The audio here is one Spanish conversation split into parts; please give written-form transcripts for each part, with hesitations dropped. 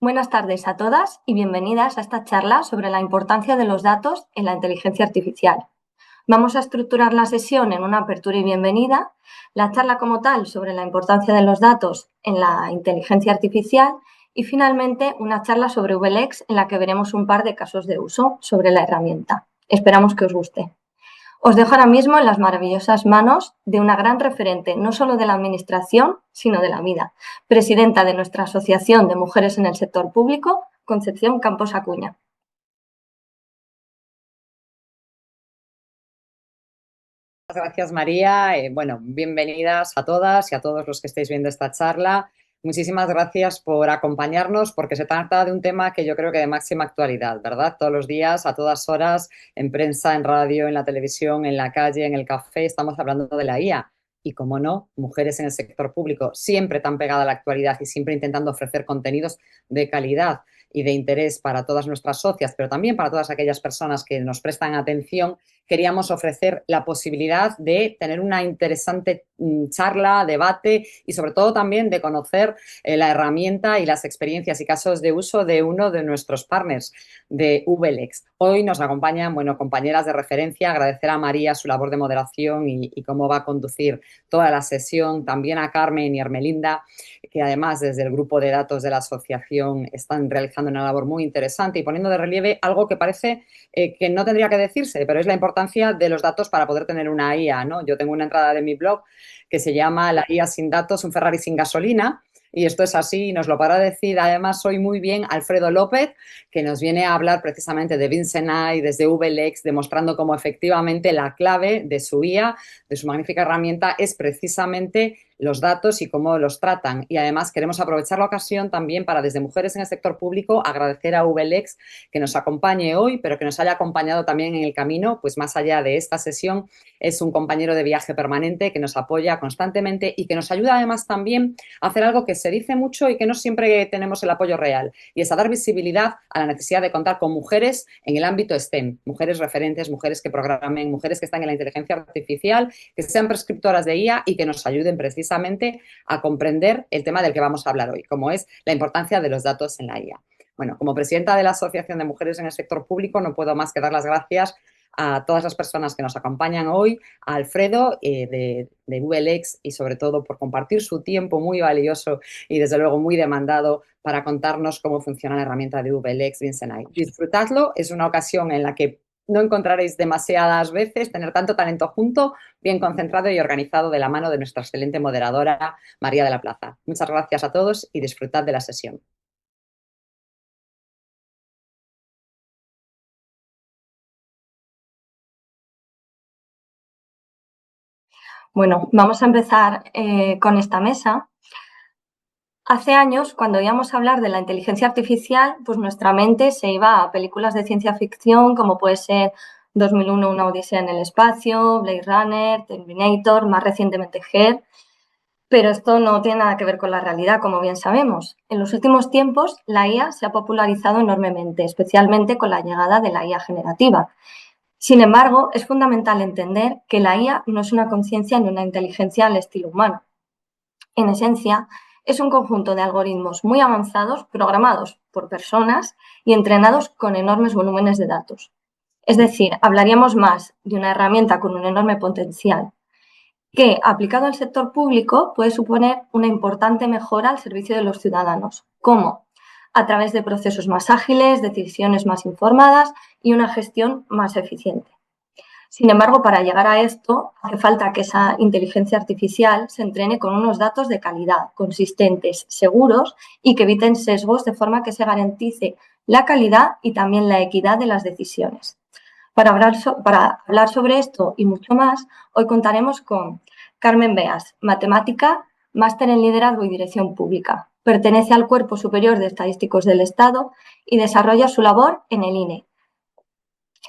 Buenas tardes a todas y bienvenidas a esta charla sobre la importancia de los datos en la inteligencia artificial. Vamos a estructurar la sesión en una apertura y bienvenida, la charla como tal sobre la importancia de los datos en la inteligencia artificial y finalmente una charla sobre VLEX en la que veremos un par de casos de uso sobre la herramienta. Esperamos que os guste. Os dejo ahora mismo en las maravillosas manos de una gran referente, no solo de la administración, sino de la vida, presidenta de nuestra Asociación de Mujeres en el Sector Público, Concepción Campos Acuña. Gracias, María. Bueno, bienvenidas a todas y a todos los que estéis viendo esta charla. Muchísimas gracias por acompañarnos porque se trata de un tema que yo creo que de máxima actualidad, ¿verdad? Todos los días, a todas horas, en prensa, en radio, en la televisión, en la calle, en el café, estamos hablando de la IA. Y como no, mujeres en el sector público, siempre tan pegada a la actualidad y siempre intentando ofrecer contenidos de calidad y de interés para todas nuestras socias, pero también para todas aquellas personas que nos prestan atención, queríamos ofrecer la posibilidad de tener una interesante charla, debate y sobre todo también de conocer la herramienta y las experiencias y casos de uso de uno de nuestros partners de VLEX. Hoy nos acompañan, compañeras de referencia, agradecer a María su labor de moderación y cómo va a conducir toda la sesión, también a Carmen y Hermelinda, que además desde el grupo de datos de la asociación están realizando una labor muy interesante y poniendo de relieve algo que parece que no tendría que decirse, pero es la importancia de los datos para poder tener una IA, ¿no? Yo tengo una entrada de mi blog que se llama La IA sin datos, un Ferrari sin gasolina, y esto es así, nos lo para decir además hoy muy bien Alfredo López, que nos viene a hablar precisamente de Vincent AI desde VLEX, demostrando cómo efectivamente la clave de su IA, de su magnífica herramienta, es precisamente los datos y cómo los tratan. Y además queremos aprovechar la ocasión también para, desde Mujeres en el Sector Público, agradecer a VLEX que nos acompañe hoy, pero que nos haya acompañado también en el camino, pues más allá de esta sesión, es un compañero de viaje permanente que nos apoya constantemente y que nos ayuda además también a hacer algo que se dice mucho y que no siempre tenemos el apoyo real, y es a dar visibilidad a la necesidad de contar con mujeres en el ámbito STEM, mujeres referentes, mujeres que programen, mujeres que están en la inteligencia artificial, que sean prescriptoras de IA y que nos ayuden precisamente a comprender el tema del que vamos a hablar hoy, como es la importancia de los datos en la IA. Bueno, como presidenta de la Asociación de Mujeres en el Sector Público, no puedo más que dar las gracias a todas las personas que nos acompañan hoy, a Alfredo de VLEX y sobre todo por compartir su tiempo muy valioso y desde luego muy demandado para contarnos cómo funciona la herramienta de VLEX Vincent AI. Disfrutadlo, es una ocasión en la que no encontraréis demasiadas veces tener tanto talento junto, bien concentrado y organizado de la mano de nuestra excelente moderadora María de la Plaza. Muchas gracias a todos y disfrutad de la sesión. Bueno, vamos a empezar con esta mesa. Hace años, cuando oíamos hablar de la inteligencia artificial, pues nuestra mente se iba a películas de ciencia ficción como puede ser 2001, Una Odisea en el Espacio, Blade Runner, Terminator, más recientemente Her. Pero esto no tiene nada que ver con la realidad, como bien sabemos. En los últimos tiempos, la IA se ha popularizado enormemente, especialmente con la llegada de la IA generativa. Sin embargo, es fundamental entender que la IA no es una conciencia ni una inteligencia al estilo humano. En esencia, es un conjunto de algoritmos muy avanzados programados por personas y entrenados con enormes volúmenes de datos. Es decir, hablaríamos más de una herramienta con un enorme potencial que, aplicado al sector público, puede suponer una importante mejora al servicio de los ciudadanos. ¿Cómo? A través de procesos más ágiles, decisiones más informadas y una gestión más eficiente. Sin embargo, para llegar a esto, hace falta que esa inteligencia artificial se entrene con unos datos de calidad, consistentes, seguros y que eviten sesgos de forma que se garantice la calidad y también la equidad de las decisiones. Para hablar sobre esto y mucho más, hoy contaremos con Carmen Beas, matemática, máster en liderazgo y dirección pública. Pertenece al Cuerpo Superior de Estadísticos del Estado y desarrolla su labor en el INE,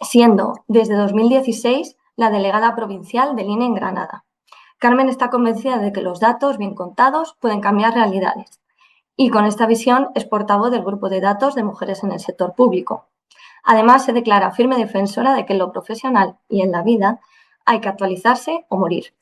siendo desde 2016 la delegada provincial del INE en Granada. Carmen está convencida de que los datos bien contados pueden cambiar realidades y con esta visión es portavoz del Grupo de Datos de Mujeres en el Sector Público. Además, se declara firme defensora de que en lo profesional y en la vida hay que actualizarse o morir.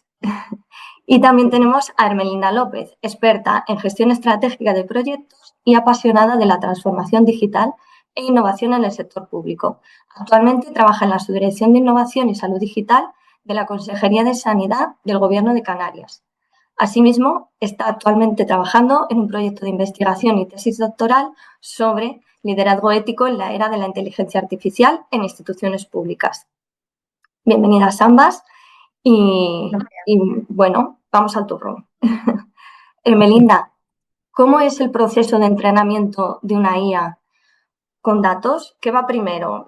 Y también tenemos a Hermelinda López, experta en gestión estratégica de proyectos y apasionada de la transformación digital e innovación en el sector público. Actualmente trabaja en la Subdirección de Innovación y Salud Digital de la Consejería de Sanidad del Gobierno de Canarias. Asimismo, está actualmente trabajando en un proyecto de investigación y tesis doctoral sobre liderazgo ético en la era de la inteligencia artificial en instituciones públicas. Bienvenidas ambas y bueno, vamos al turno. Melinda, ¿cómo es el proceso de entrenamiento de una IA con datos? ¿Qué va primero?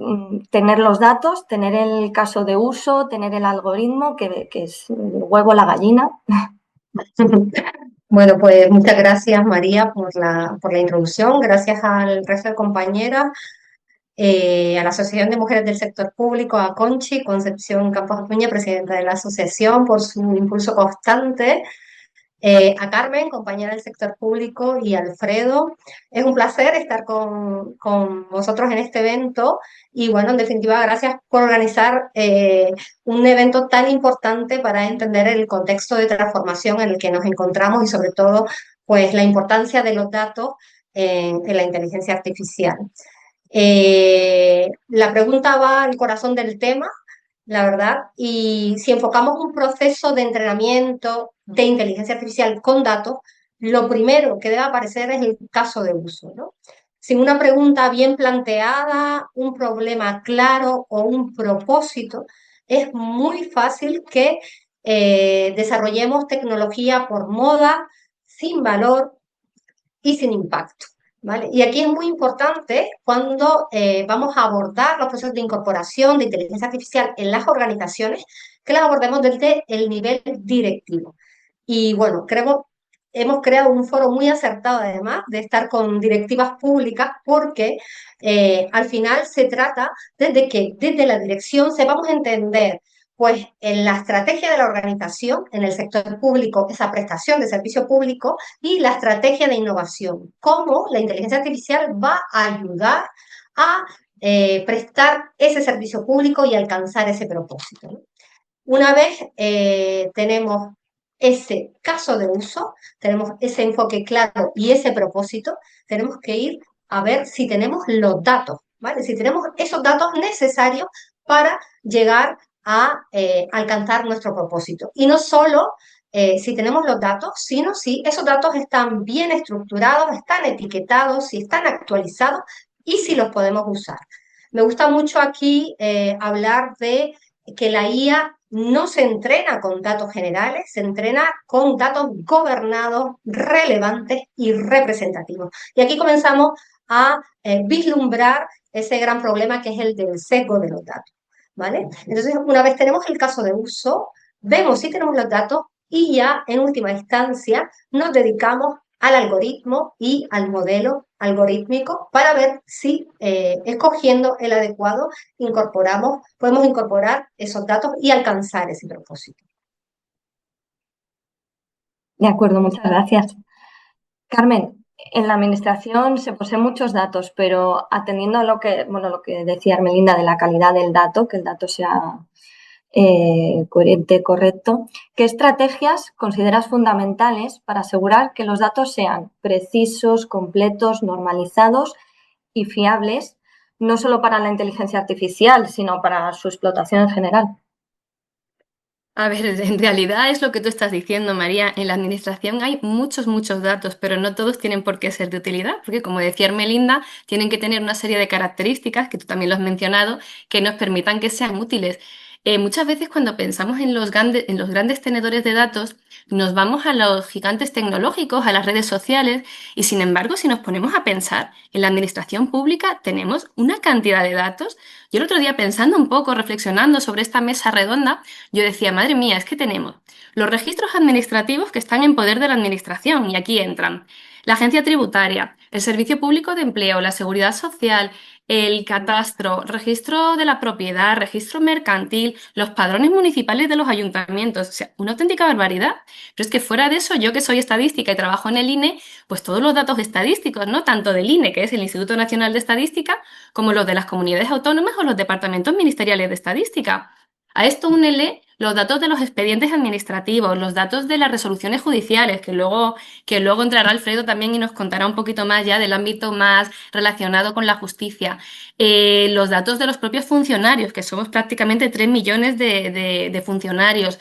¿Tener los datos, tener el caso de uso, tener el algoritmo, que es el huevo o la gallina? Bueno, pues muchas gracias María por la introducción, gracias al resto de compañeras, a la Asociación de Mujeres del Sector Público, a Conchi, Concepción Campos Acuña, presidenta de la asociación, por su impulso constante, a Carmen, compañera del sector público, y Alfredo. Es un placer estar con vosotros en este evento y bueno, en definitiva, gracias por organizar un evento tan importante para entender el contexto de transformación en el que nos encontramos y sobre todo, pues la importancia de los datos en la inteligencia artificial. La pregunta va al corazón del tema, la verdad, y si enfocamos un proceso de entrenamiento de inteligencia artificial con datos, lo primero que debe aparecer es el caso de uso, ¿no? Sin una pregunta bien planteada, un problema claro o un propósito, es muy fácil que desarrollemos tecnología por moda, sin valor y sin impacto. ¿Vale? Y aquí es muy importante cuando vamos a abordar los procesos de incorporación de inteligencia artificial en las organizaciones, que las abordemos desde el nivel directivo. Y bueno, hemos creado un foro muy acertado además de estar con directivas públicas porque al final se trata desde que desde la dirección sepamos entender pues en la estrategia de la organización, en el sector público, esa prestación de servicio público y la estrategia de innovación. Cómo la inteligencia artificial va a ayudar a prestar ese servicio público y alcanzar ese propósito, ¿no? Una vez tenemos ese caso de uso, tenemos ese enfoque claro y ese propósito, tenemos que ir a ver si tenemos los datos, ¿vale? Si tenemos esos datos necesarios para llegar a alcanzar nuestro propósito. Y no solo si tenemos los datos, sino si esos datos están bien estructurados, están etiquetados, si están actualizados y si los podemos usar. Me gusta mucho aquí hablar de que la IA no se entrena con datos generales, se entrena con datos gobernados, relevantes y representativos. Y aquí comenzamos a vislumbrar ese gran problema que es el del sesgo de los datos, ¿vale? Entonces, una vez tenemos el caso de uso, vemos si tenemos los datos y ya en última instancia nos dedicamos al algoritmo y al modelo algorítmico para ver si escogiendo el adecuado podemos incorporar esos datos y alcanzar ese propósito. De acuerdo, muchas gracias. Carmen, en la administración se poseen muchos datos, pero atendiendo a lo que decía Armelinda de la calidad del dato, que el dato sea coherente, correcto, ¿qué estrategias consideras fundamentales para asegurar que los datos sean precisos, completos, normalizados y fiables, no solo para la inteligencia artificial, sino para su explotación en general? A ver, en realidad es lo que tú estás diciendo, María. En la administración hay muchos datos, pero no todos tienen por qué ser de utilidad, porque como decía Ermelinda, tienen que tener una serie de características, que tú también lo has mencionado, que nos permitan que sean útiles. Muchas veces cuando pensamos en los grandes tenedores de datos, nos vamos a los gigantes tecnológicos, a las redes sociales, y sin embargo, si nos ponemos a pensar, en la administración pública tenemos una cantidad de datos. Yo el otro día pensando un poco, reflexionando sobre esta mesa redonda, yo decía, madre mía, es que tenemos los registros administrativos que están en poder de la administración, y aquí entran la agencia tributaria, el Servicio Público de Empleo, la Seguridad Social, el catastro, registro de la propiedad, registro mercantil, los padrones municipales de los ayuntamientos. O sea, una auténtica barbaridad. Pero es que fuera de eso, yo que soy estadística y trabajo en el INE, pues todos los datos estadísticos, ¿no? Tanto del INE, que es el Instituto Nacional de Estadística, como los de las comunidades autónomas o los departamentos ministeriales de estadística. A esto únele los datos de los expedientes administrativos, los datos de las resoluciones judiciales, que luego entrará Alfredo también y nos contará un poquito más ya del ámbito más relacionado con la justicia. Los datos de los propios funcionarios, que somos prácticamente 3 millones de funcionarios,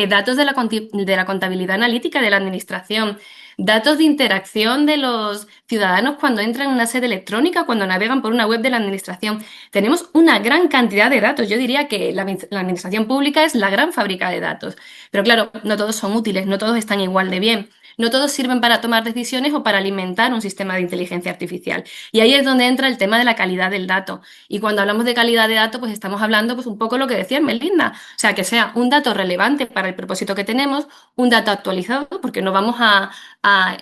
datos de la contabilidad analítica de la administración, datos de interacción de los ciudadanos cuando entran en una sede electrónica, cuando navegan por una web de la administración. Tenemos una gran cantidad de datos. Yo diría que la administración pública es la gran fábrica de datos. Pero claro, no todos son útiles, no todos están igual de bien. No todos sirven para tomar decisiones o para alimentar un sistema de inteligencia artificial. Y ahí es donde entra el tema de la calidad del dato. Y cuando hablamos de calidad de datos, pues estamos hablando pues un poco lo que decía Melinda. O sea, que sea un dato relevante para el propósito que tenemos, un dato actualizado, porque no vamos a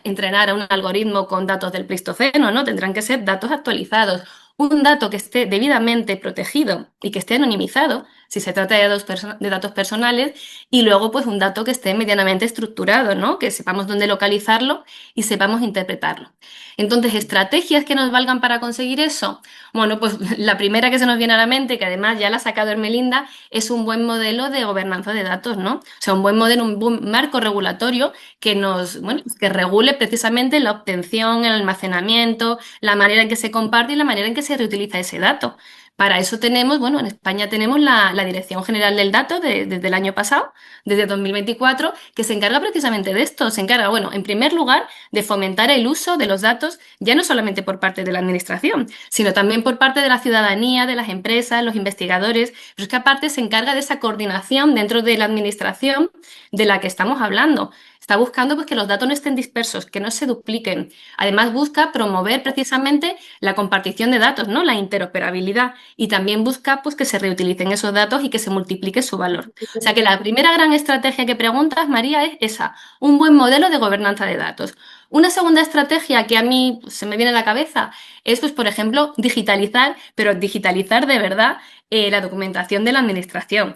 entrenar a un algoritmo con datos del Pleistoceno, ¿no? Tendrán que ser datos actualizados. Un dato que esté debidamente protegido y que esté anonimizado, si se trata de datos personales, y luego pues un dato que esté medianamente estructurado, ¿no? Que sepamos dónde localizarlo y sepamos interpretarlo. Entonces, estrategias que nos valgan para conseguir eso. Bueno, pues la primera que se nos viene a la mente, que además ya la ha sacado Ermelinda, es un buen modelo de gobernanza de datos, ¿no? O sea, un buen modelo, un buen marco regulatorio que bueno, que regule precisamente la obtención, el almacenamiento, la manera en que se comparte y la manera en que se reutiliza ese dato. Para eso tenemos, bueno, en España tenemos la Dirección General del Dato desde el año pasado, desde 2024, que se encarga precisamente de esto. Se encarga, bueno, en primer lugar, de fomentar el uso de los datos, ya no solamente por parte de la Administración, sino también por parte de la ciudadanía, de las empresas, los investigadores, pero es que aparte se encarga de esa coordinación dentro de la Administración de la que estamos hablando. Está buscando pues, que los datos no estén dispersos, que no se dupliquen. Además, busca promover precisamente la compartición de datos, ¿no? La interoperabilidad. Y también busca pues, que se reutilicen esos datos y que se multiplique su valor. O sea que la primera gran estrategia que preguntas, María, es esa, un buen modelo de gobernanza de datos. Una segunda estrategia que a mí se me viene a la cabeza es, pues, por ejemplo, digitalizar, pero digitalizar de verdad la documentación de la administración.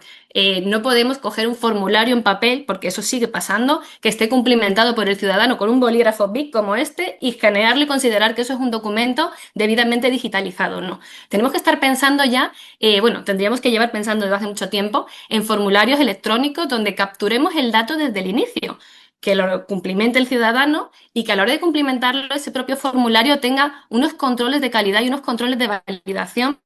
No podemos coger un formulario en papel, porque eso sigue pasando, que esté cumplimentado por el ciudadano con un bolígrafo BIC como este y escanearlo y considerar que eso es un documento debidamente digitalizado. No. Tenemos que estar pensando ya, bueno, tendríamos que llevar pensando desde hace mucho tiempo en formularios electrónicos donde capturemos el dato desde el inicio, que lo cumplimente el ciudadano y que a la hora de cumplimentarlo ese propio formulario tenga unos controles de calidad y unos controles de validación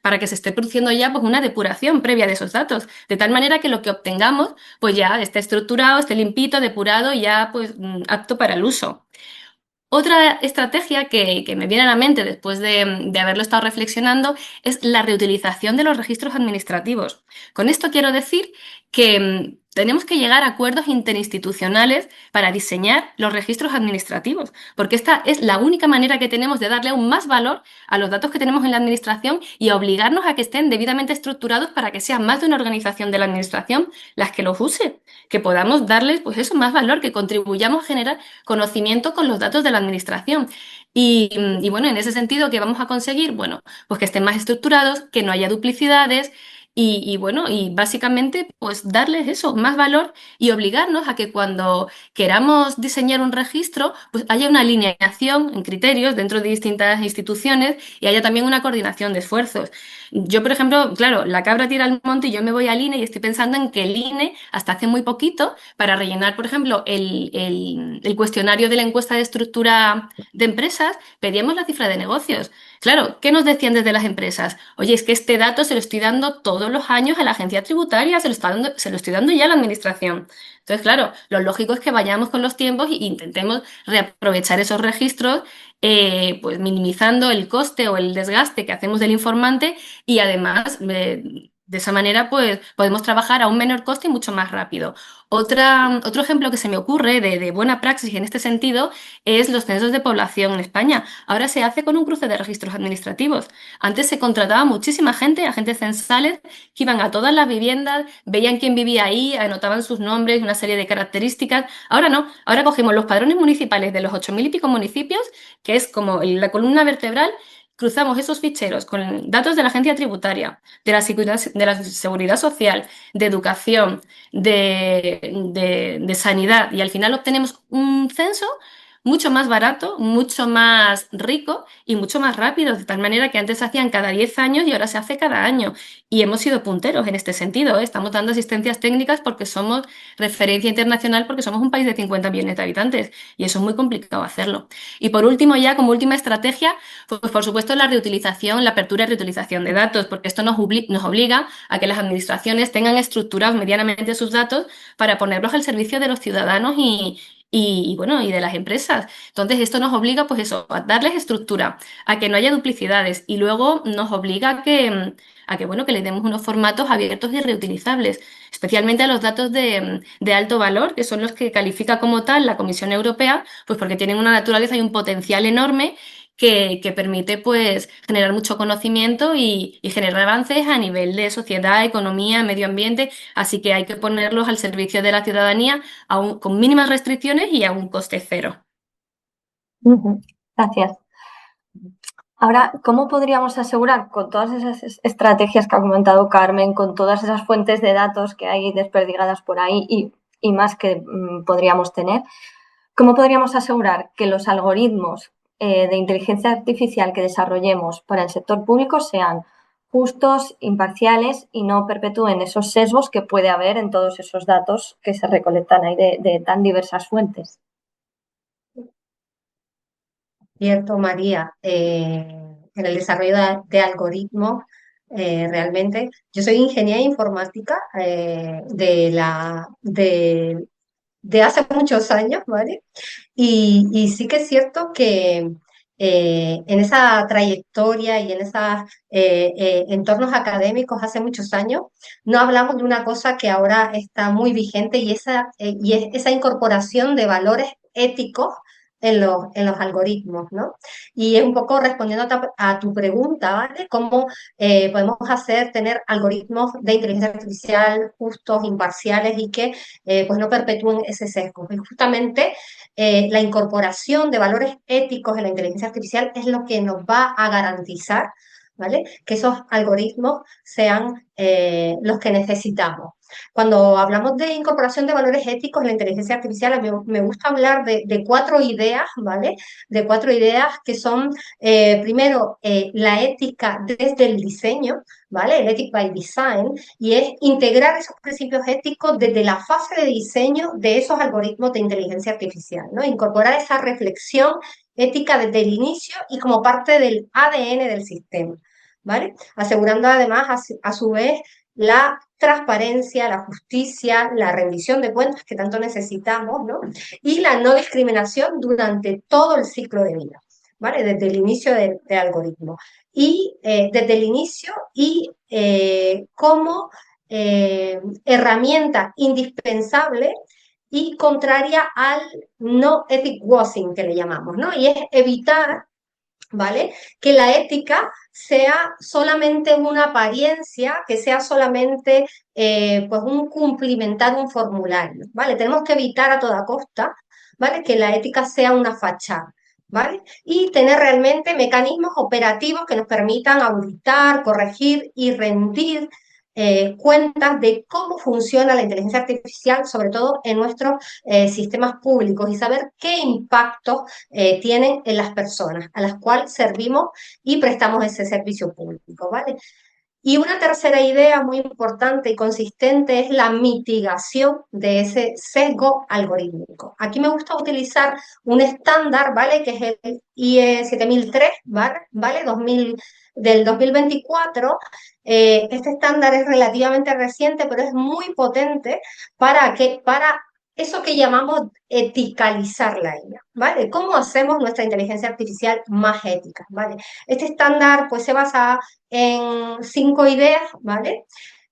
para que se esté produciendo ya pues, una depuración previa de esos datos, de tal manera que lo que obtengamos pues ya esté estructurado, esté limpito, depurado y ya pues apto para el uso. Otra estrategia que me viene a la mente después de haberlo estado reflexionando es la reutilización de los registros administrativos. Con esto quiero decir que tenemos que llegar a acuerdos interinstitucionales para diseñar los registros administrativos, porque esta es la única manera que tenemos de darle aún más valor a los datos que tenemos en la administración y a obligarnos a que estén debidamente estructurados para que sea más de una organización de la administración las que los use, que podamos darles pues eso, más valor, que contribuyamos a generar conocimiento con los datos de la administración. Y bueno, en ese sentido, ¿qué vamos a conseguir? Bueno, pues que estén más estructurados, que no haya duplicidades y bueno, y básicamente pues darles eso, más valor y obligarnos a que cuando queramos diseñar un registro, pues haya una alineación en criterios dentro de distintas instituciones y haya también una coordinación de esfuerzos. Yo, por ejemplo, claro, la cabra tira al monte y yo me voy al INE y estoy pensando en que el INE, hasta hace muy poquito, para rellenar, por ejemplo, el cuestionario de la encuesta de estructura de empresas, pedíamos la cifra de negocios. Claro, ¿qué nos decían desde las empresas? Oye, es que este dato se lo estoy dando todos los años a la agencia tributaria, se lo estoy dando ya a la administración. Entonces, claro, lo lógico es que vayamos con los tiempos e intentemos reaprovechar esos registros, pues minimizando el coste o el desgaste que hacemos del informante y además de esa manera pues podemos trabajar a un menor coste y mucho más rápido. Otro ejemplo que se me ocurre de buena praxis en este sentido es los censos de población en España. Ahora se hace con un cruce de registros administrativos. Antes se contrataba muchísima gente, agentes censales, que iban a todas las viviendas, veían quién vivía ahí, anotaban sus nombres, una serie de características. Ahora no, ahora cogemos los padrones municipales de los 8.000 y pico municipios, que es como la columna vertebral, cruzamos esos ficheros con datos de la agencia tributaria, de la seguridad social, de educación, de sanidad y al final obtenemos un censo mucho más barato, mucho más rico y mucho más rápido, de tal manera que antes se hacían cada 10 años y ahora se hace cada año. Y hemos sido punteros en este sentido, ¿eh? Estamos dando asistencias técnicas porque somos referencia internacional, porque somos un país de 50 millones de habitantes y eso es muy complicado hacerlo. Y por último, ya como última estrategia, pues por supuesto la reutilización, la apertura y reutilización de datos, porque esto nos obliga a que las administraciones tengan estructurados medianamente sus datos para ponerlos al servicio de los ciudadanos bueno, y de las empresas. Entonces, esto nos obliga, pues eso, a darles estructura, a que no haya duplicidades y luego nos obliga bueno, que le demos unos formatos abiertos y reutilizables, especialmente a los datos de alto valor, que son los que califica como tal la Comisión Europea, pues porque tienen una naturaleza y un potencial enorme que permite pues generar mucho conocimiento y generar avances a nivel de sociedad, economía, medio ambiente, así que hay que ponerlos al servicio de la ciudadanía con mínimas restricciones y a un coste cero. Gracias. Ahora, ¿cómo podríamos asegurar con todas esas estrategias que ha comentado Carmen, con todas esas fuentes de datos que hay desperdigadas por ahí y más que podríamos tener, cómo podríamos asegurar que los algoritmos de inteligencia artificial que desarrollemos para el sector público sean justos, imparciales y no perpetúen esos sesgos que puede haber en todos esos datos que se recolectan ahí de tan diversas fuentes? Cierto, María, en el desarrollo de algoritmos, realmente, yo soy ingeniera informática de hace muchos años, ¿vale? Y sí que es cierto que en esa trayectoria y en esos entornos académicos hace muchos años, no hablamos de una cosa que ahora está muy vigente y es esa incorporación de valores éticos en los algoritmos, ¿no? Y es un poco respondiendo a tu pregunta, ¿vale? ¿Cómo podemos tener algoritmos de inteligencia artificial justos, imparciales y que pues no perpetúen ese sesgo? Y justamente la incorporación de valores éticos en la inteligencia artificial es lo que nos va a garantizar, ¿vale? Que esos algoritmos sean los que necesitamos. Cuando hablamos de incorporación de valores éticos en la inteligencia artificial, a mí me gusta hablar de 4 ideas, ¿vale? De 4 ideas que son, primero, la ética desde el diseño, ¿vale? El ethic by design, y es integrar esos principios éticos desde la fase de diseño de esos algoritmos de inteligencia artificial, ¿no? Incorporar esa reflexión ética desde el inicio y como parte del ADN del sistema, ¿vale? Asegurando además a su vez la transparencia, la justicia, la rendición de cuentas que tanto necesitamos, ¿no? Y la no discriminación durante todo el ciclo de vida, ¿vale? Desde el inicio del algoritmo. Y desde el inicio y como herramienta indispensable y contraria al no ethic washing que le llamamos, ¿no? Y es evitar, ¿vale? Que la ética sea solamente una apariencia, que sea solamente pues un cumplimentar un formulario, ¿vale? Tenemos que evitar a toda costa, ¿vale? Que la ética sea una fachada, ¿vale? Y tener realmente mecanismos operativos que nos permitan auditar, corregir y rendir cuentas de cómo funciona la inteligencia artificial, sobre todo en nuestros sistemas públicos, y saber qué impactos tienen en las personas a las cuales servimos y prestamos ese servicio público, ¿vale? Y una tercera idea muy importante y consistente es la mitigación de ese sesgo algorítmico. Aquí me gusta utilizar un estándar, ¿vale? Que es el IE 7003, ¿vale? Del 2024. Este estándar es relativamente reciente, pero es muy potente para eso que llamamos eticalizar la IA, ¿vale? ¿Cómo hacemos nuestra inteligencia artificial más ética, ¿vale? Este estándar pues se basa en 5 ideas, ¿vale?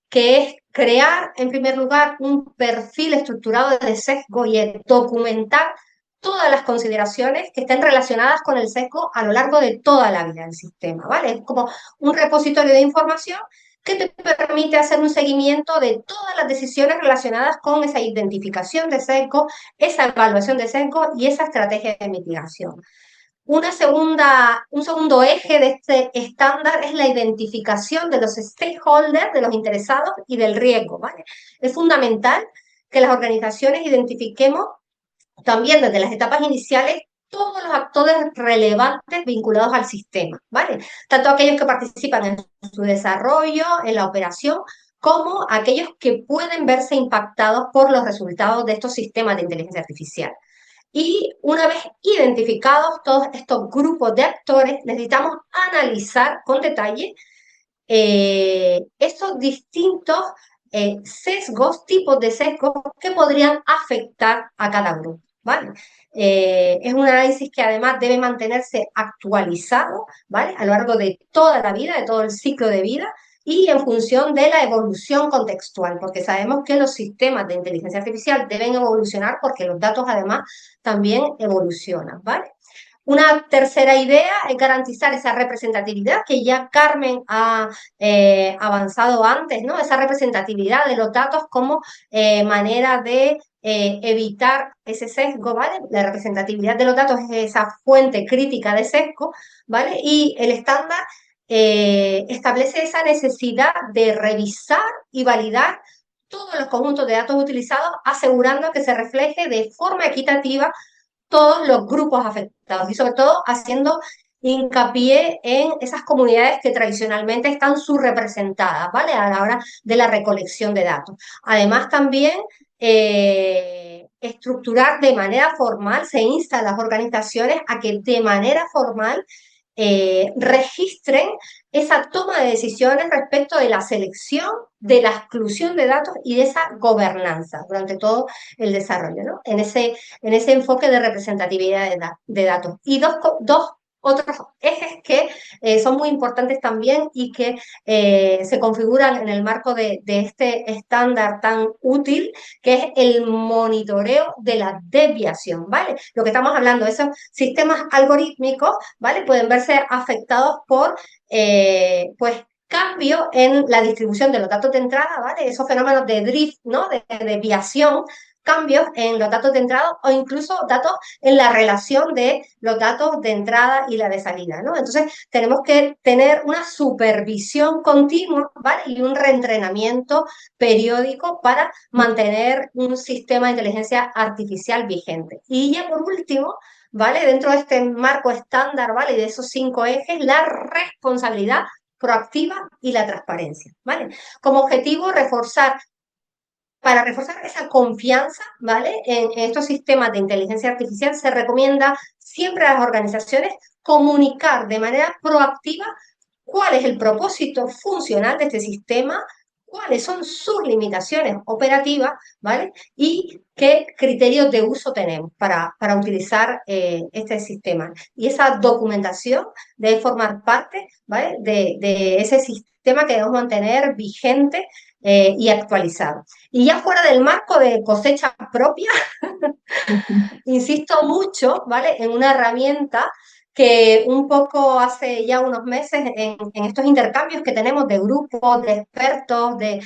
Que es crear, en primer lugar, un perfil estructurado de sesgo y documentar todas las consideraciones que estén relacionadas con el sesgo a lo largo de toda la vida del sistema, ¿vale? Es como un repositorio de información que te permite hacer un seguimiento de todas las decisiones relacionadas con esa identificación de sesgo, esa evaluación de sesgo y esa estrategia de mitigación. Un segundo eje de este estándar es la identificación de los stakeholders, de los interesados y del riesgo, ¿vale? Es fundamental que las organizaciones identifiquemos también desde las etapas iniciales todos los actores relevantes vinculados al sistema, ¿vale? Tanto aquellos que participan en su desarrollo, en la operación, como aquellos que pueden verse impactados por los resultados de estos sistemas de inteligencia artificial. Y una vez identificados todos estos grupos de actores, necesitamos analizar con detalle esos distintos sesgos, tipos de sesgos que podrían afectar a cada grupo, ¿vale? Es un análisis que además debe mantenerse actualizado, ¿vale? A lo largo de toda la vida, de todo el ciclo de vida, y en función de la evolución contextual, porque sabemos que los sistemas de inteligencia artificial deben evolucionar porque los datos además también evolucionan, ¿vale? Una tercera idea es garantizar esa representatividad que ya Carmen ha avanzado antes, ¿no? Esa representatividad de los datos como manera de evitar ese sesgo, ¿vale? La representatividad de los datos es esa fuente crítica de sesgo, ¿vale? Y el estándar establece esa necesidad de revisar y validar todos los conjuntos de datos utilizados, asegurando que se refleje de forma equitativa todos los grupos afectados y sobre todo haciendo hincapié en esas comunidades que tradicionalmente están subrepresentadas, ¿vale? A la hora de la recolección de datos. Además, también estructurar de manera formal, se insta a las organizaciones a que de manera formal registren esa toma de decisiones respecto de la selección, de la exclusión de datos y de esa gobernanza durante todo el desarrollo, ¿no? En ese enfoque de representatividad de datos. Y dos otros ejes que son muy importantes también y que se configuran en el marco de este estándar tan útil, que es el monitoreo de la desviación, ¿vale? Lo que estamos hablando, esos sistemas algorítmicos, ¿vale? Pueden verse afectados por, pues, cambio en la distribución de los datos de entrada, ¿vale? Esos fenómenos de drift, ¿no? De desviación, cambios en los datos de entrada o incluso datos en la relación de los datos de entrada y la de salida, ¿no? Entonces, tenemos que tener una supervisión continua, ¿vale? Y un reentrenamiento periódico para mantener un sistema de inteligencia artificial vigente. Y ya por último, ¿vale? Dentro de este marco estándar, ¿vale? Y de esos 5 ejes, la responsabilidad proactiva y la transparencia, ¿vale? Como objetivo, para reforzar esa confianza, ¿vale? En estos sistemas de inteligencia artificial se recomienda siempre a las organizaciones comunicar de manera proactiva cuál es el propósito funcional de este sistema, cuáles son sus limitaciones operativas, ¿vale? Y qué criterios de uso tenemos para utilizar este sistema. Y esa documentación debe formar parte, ¿vale? De ese sistema que debemos mantener vigente y actualizado. Y ya fuera del marco de cosecha propia, insisto mucho, ¿vale? En una herramienta que un poco hace ya unos meses en estos intercambios que tenemos de grupos, de expertos, de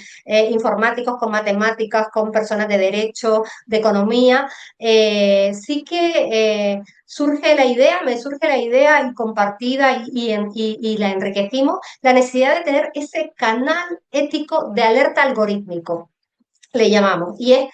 informáticos con matemáticas, con personas de derecho, de economía, sí que surge la idea, me surge la idea y compartida y la enriquecimos, la necesidad de tener ese canal ético de alerta algorítmico, le llamamos, y es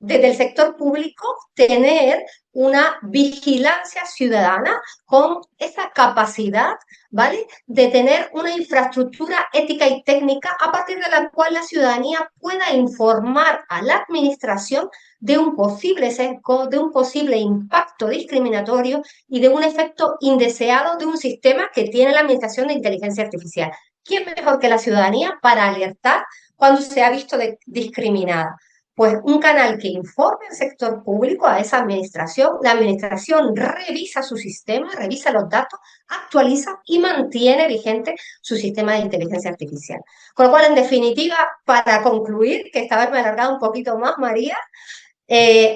desde el sector público tener una vigilancia ciudadana con esa capacidad, ¿vale? De tener una infraestructura ética y técnica a partir de la cual la ciudadanía pueda informar a la administración de un posible sesgo, de un posible impacto discriminatorio y de un efecto indeseado de un sistema que tiene la administración de inteligencia artificial. ¿Quién mejor que la ciudadanía para alertar cuando se ha visto discriminada? Pues un canal que informe al sector público, a esa administración, la administración revisa su sistema, revisa los datos, actualiza y mantiene vigente su sistema de inteligencia artificial. Con lo cual, en definitiva, para concluir, que esta vez me he alargado un poquito más, María,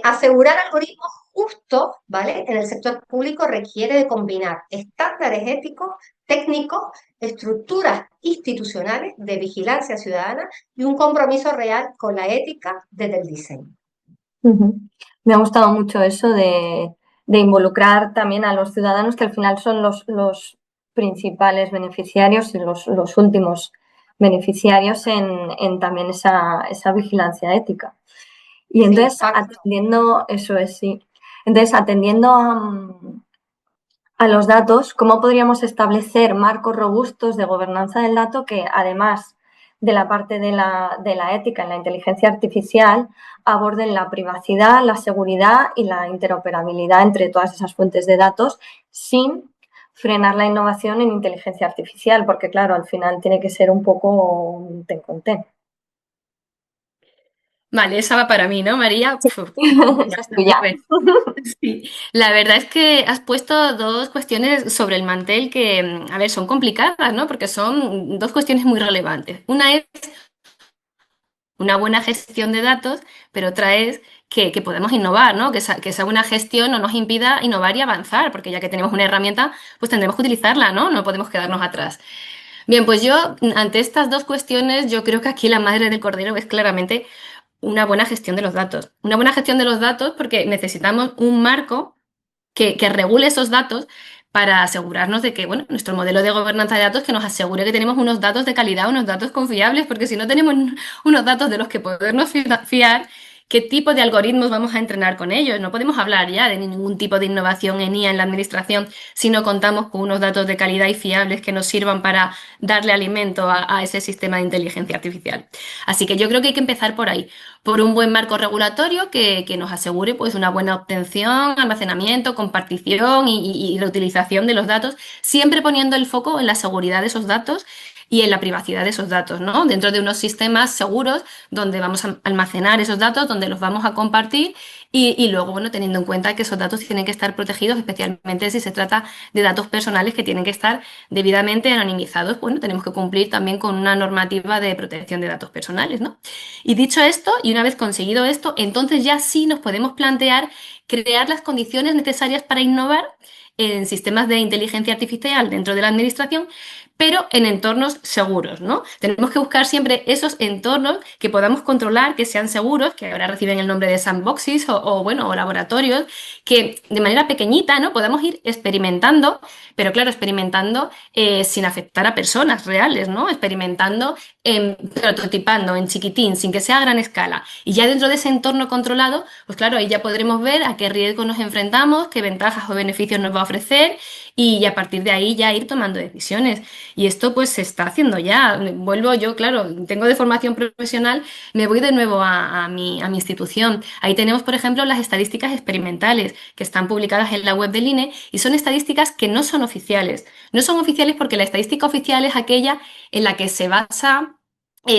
asegurar algoritmos justos, ¿vale? En el sector público requiere de combinar estándares éticos, técnicos, estructuras institucionales de vigilancia ciudadana y un compromiso real con la ética desde el diseño. Me ha gustado mucho eso de involucrar también a los ciudadanos, que al final son los principales beneficiarios y los últimos beneficiarios en también esa vigilancia ética. Y entonces, Sí, atendiendo, eso es, sí. Entonces, atendiendo a los datos, ¿cómo podríamos establecer marcos robustos de gobernanza del dato que, además de la parte de la ética en la inteligencia artificial, aborden la privacidad, la seguridad y la interoperabilidad entre todas esas fuentes de datos sin frenar la innovación en inteligencia artificial? Porque, claro, al final tiene que ser un poco ten con ten. Vale, esa va para mí, ¿no, María? Esa es tuya. Sí, la verdad es que has puesto dos cuestiones sobre el mantel que, a ver, son complicadas, ¿no? Porque son dos cuestiones muy relevantes. Una es una buena gestión de datos, pero otra es que podemos innovar, ¿no? Que esa buena gestión no nos impida innovar y avanzar, porque ya que tenemos una herramienta, pues tendremos que utilizarla, ¿no? No podemos quedarnos atrás. Bien, pues yo, ante estas dos cuestiones, yo creo que aquí la madre del cordero es claramente una buena gestión de los datos. Una buena gestión de los datos porque necesitamos un marco que regule esos datos para asegurarnos de que, bueno, nuestro modelo de gobernanza de datos que nos asegure que tenemos unos datos de calidad, unos datos confiables, porque si no tenemos unos datos de los que podernos fiar, ¿qué tipo de algoritmos vamos a entrenar con ellos? No podemos hablar ya de ningún tipo de innovación en IA en la administración si no contamos con unos datos de calidad y fiables que nos sirvan para darle alimento a ese sistema de inteligencia artificial. Así que yo creo que hay que empezar por ahí, por un buen marco regulatorio que nos asegure pues, una buena obtención, almacenamiento, compartición y reutilización de los datos, siempre poniendo el foco en la seguridad de esos datos y en la privacidad de esos datos, ¿no? Dentro de unos sistemas seguros donde vamos a almacenar esos datos, donde los vamos a compartir y luego, bueno, teniendo en cuenta que esos datos tienen que estar protegidos, especialmente si se trata de datos personales que tienen que estar debidamente anonimizados. Bueno, tenemos que cumplir también con una normativa de protección de datos personales, ¿no? Y dicho esto, y una vez conseguido esto, entonces ya sí nos podemos plantear crear las condiciones necesarias para innovar en sistemas de inteligencia artificial dentro de la administración, pero en entornos seguros, ¿no? Tenemos que buscar siempre esos entornos que podamos controlar, que sean seguros, que ahora reciben el nombre de sandboxes bueno, o laboratorios, que de manera pequeñita, ¿no? Podamos ir experimentando, pero claro, experimentando sin afectar a personas reales, ¿no? Experimentando, prototipando en chiquitín, sin que sea a gran escala. Y ya dentro de ese entorno controlado, pues claro, ahí ya podremos ver a qué riesgos nos enfrentamos, qué ventajas o beneficios nos va a ofrecer y a partir de ahí ya ir tomando decisiones. Y esto pues se está haciendo ya. Vuelvo yo, claro, tengo de formación profesional, me voy de nuevo a mi institución. Ahí tenemos, por ejemplo, las estadísticas experimentales que están publicadas en la web del INE y son estadísticas que no son oficiales. No son oficiales porque la estadística oficial es aquella en la que se basa